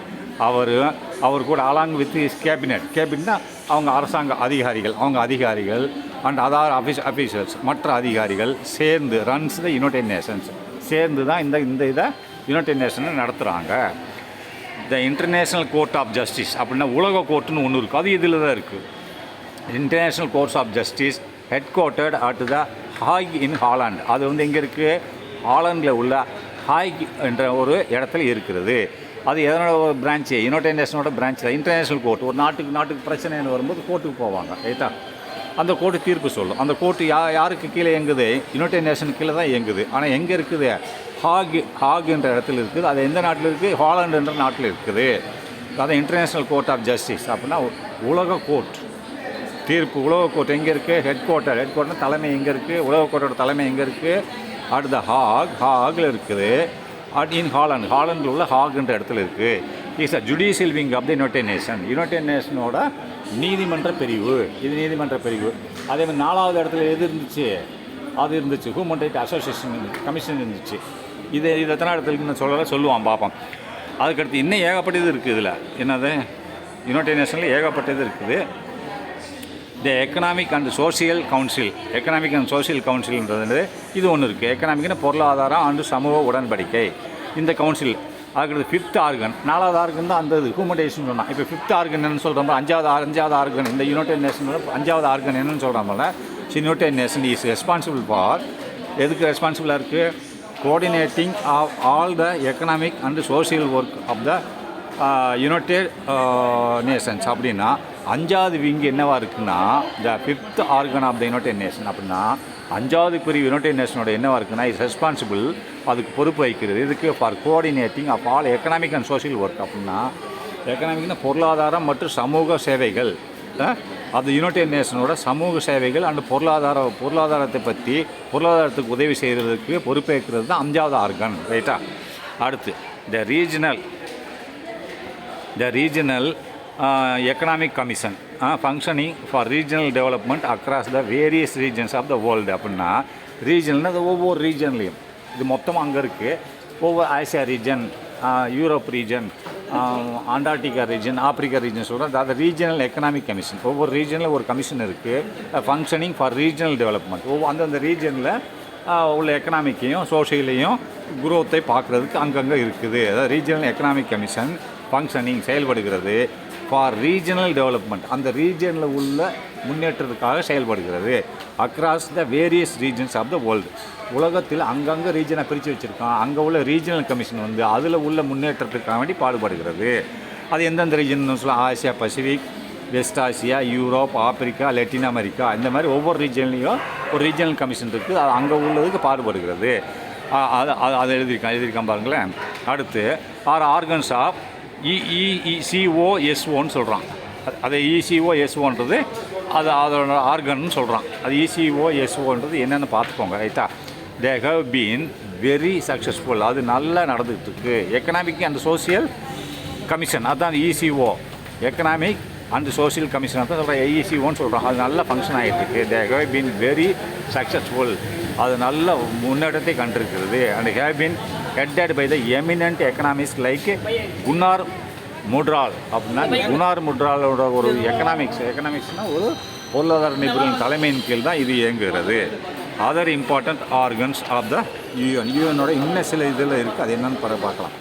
அவர் கூட along with his கேபினட்னா அவங்க அரசாங்க அதிகாரிகள் அண்ட் அதர் அஃபீஷியல்ஸ் மற்ற அதிகாரிகள் சேர்ந்து ரன்ஸ் த யுனைடெட் நேஷன்ஸ், சேர்ந்து தான் இந்த இதை யுனைடெட் நேஷனை நடத்துகிறாங்க. The international court of justice அப்படின்னா உலக கோர்ட்டுன்னு ஒன்று இருக்குது, அது இதில் தான் இருக்குது. International courts of justice headquartered at the Hague in Holland. அது வந்து எங்கே இருக்குது? ஹாலண்டில் உள்ள ஹாக் என்ற ஒரு இடத்துல இருக்கிறது. அது எதனோட ஒரு பிரான்ச்சு, யுனைடெட் நேஷனோட பிரான்ச் தான். இன்டர்நேஷ்னல் கோர்ட், ஒரு நாட்டுக்கு பிரச்சனைன்னு வரும்போது கோர்ட்டுக்கு போவாங்க, ரைட்டா. அந்த கோர்ட்டு தீர்ப்பு சொல்லும். அந்த கோர்ட்டு யாருக்கு கீழே இயங்குது? யுனைடெட் நேஷன் கீழே தான் இயங்குது. ஆனால் எங்கே இருக்குது? ஹாக் என்ற இடத்துல இருக்குது. அது எந்த நாட்டில் இருக்குது? ஹாலண்ட் என்ற நாட்டில் இருக்குது. அதான் இன்டர்நேஷ்னல் கோர்ட் ஆஃப் ஜஸ்டிஸ் அப்படின்னா உலக கோர்ட். தீர்ப்பு உலக கோர்ட் எங்கே இருக்குது? ஹெட் குவார்ட்டர்னா தலைமை எங்கே இருக்குது? உலக கோர்ட்டோட தலைமை எங்கே இருக்குது? அடுத்த ஹாகில் இருக்குது. இன் ஹாலண்டில் உள்ள ஹாக்ன்ற இடத்துல இருக்குது. Is a judicial wing of the United Nation. United நேஷனோட நீதிமன்ற பிரிவு. இது நீதிமன்ற பிரிவு. அதே மாதிரி 4வது இடத்துல எது இருந்துச்சு? அது இருந்துச்சு ஹியூமன் ரைட் அசோசியேஷன் கமிஷன் இருந்துச்சு. இது எத்தனை இடத்துலன்னு சொல்லுவான் பார்ப்போம். அதுக்கடுத்து இன்னும் ஏகப்பட்டது இருக்குது. இதில் என்னது? யுனைடெட் நேஷனில் ஏகப்பட்டது இருக்குது. The economic and social council. Economic and social கவுன்சில்ன்றது இது ஒன்று இருக்குது. எக்கனாமிக்னா பொருளாதாரம் அண்டு சமூக உடன்படிக்கை. இந்த கவுன்சில். அதுக்கடுத்து 5th ஆர்கன். 4வது ஆர்கன் தான் அந்த இது ஹியூமன் ரைட்ஸ்னு சொன்னால். இப்போ 5th ஆர்கன் என்னன்னு சொல்கிறோம். 5வது ஆர்கன் இந்த யுனைடெட் நேஷனோட 5வது ஆர்கன் என்னன்னு சொல்கிறாங்கள. United Nation is responsible for, எதுக்கு ரெஸ்பான்சிபிளாக இருக்குது? Coordinating of all the economic and social work of the United Nations. அப்படின்னா 5வது விங்கு என்னவாக இருக்குன்னா the 5th organ of the United Nation. அப்படின்னா 5வது பிரிவு யுனைடெட் நேஷனோட என்னவாக இருக்குன்னா இஸ் ரெஸ்பான்சிபிள், அதுக்கு பொறுப்பு வைக்கிறது. இதுக்கு for coordinating of all economic and social work. அப்படின்னா எக்கனாமிக்னா பொருளாதாரம் மற்றும் சமூக சேவைகள். அது யுனைடெட் நேஷனோட சமூக சேவைகள் அண்ட் பொருளாதாரத்தை பற்றி பொருளாதாரத்துக்கு உதவி செய்கிறதுக்கு பொறுப்பேற்கிறது தான் 5வது ஆர்கன், ரைட்டா. அடுத்து the regional economic commission functioning for regional development across the various regions of the world. அப்படின்னா ரீஜனல்னா அது ஒவ்வொரு ரீஜன்லேயும் இது மொத்தமாக அங்கே இருக்குது. ஒவ்வொரு Asia region, Europe region, Antarctica region, Africa region சொல்கிறோம். அது ரீஜனல் எக்கனாமிக் கமிஷன். ஒவ்வொரு ரீஜனில் ஒரு கமிஷன் இருக்குது ஃபங்க்ஷனிங் ஃபார் ரீஜனல் டெவலப்மெண்ட். அந்தந்த ரீஜனில் உள்ள எக்கனாமிக்கையும் சோஷியலையும் குரோத்தை பார்க்குறதுக்கு அங்கங்கே இருக்குது. அதாவது ரீஜனல் எக்கனாமிக் கமிஷன் ஃபங்க்ஷனிங் செயல்படுகிறது ஃபார் ரீஜனல் டெவலப்மெண்ட். அந்த ரீஜனில் உள்ள முன்னேற்றத்துக்காக செயல்படுகிறது. Across the various regions of the world. உலகத்தில் அங்கங்கே ரீஜனை பிரித்து வச்சுருக்கான். அங்கே உள்ள ரீஜனல் கமிஷன் அதில் உள்ள முன்னேற்றத்துக்காக வேண்டி பாடுபடுகிறது. அது எந்தெந்த ரீஜன் சொல்லலாம்? Asia Pacific, West Asia, Europe, Africa, Latin America, இந்த மாதிரி ஒவ்வொரு ரீஜன்லேயும் ஒரு ரீஜனல் கமிஷன் இருக்குது. அது அங்கே உள்ளதுக்கு பாடுபடுகிறது. அதை எழுதியிருக்கான் பாருங்களேன். அடுத்து ஆர்கன்ஸ் ஆஃப் ECOSOன்னு சொல்கிறான். அது ECOSOன்றது அதோட ஆர்கன்னு சொல்கிறான். அது ECOSOன்றது என்னென்னு பார்த்துக்கோங்க, ரைட்டா. They have been very successful. அது நல்லா நடந்துகிட்டு இருக்குது. எக்கனாமிக் அண்ட் சோசியல் கமிஷன் அதுதான் ECO. Economic and social commission தான் சொல்கிறேன். ECOன்னு சொல்கிறோம். அது நல்ல ஃபங்க்ஷன் ஆகிட்டு இருக்குது. They have been very successful. அது நல்ல முன்னேற்றத்தை கண்டிருக்கிறது. And have been headed by the eminent economics like Gunnar Myrdal. அப்படின்னா குன்னார் முட்ராலோட ஒரு எக்கனாமிக்ஸ்னால் ஒரு பொருளாதார நிபுணர் தலைமையின் கீழ் தான் இது இயங்குகிறது. Other important organs of the யூஎனோட இன்னும் சில இதில் இருக்குது. அது என்னென்னு பார்க்கலாம்.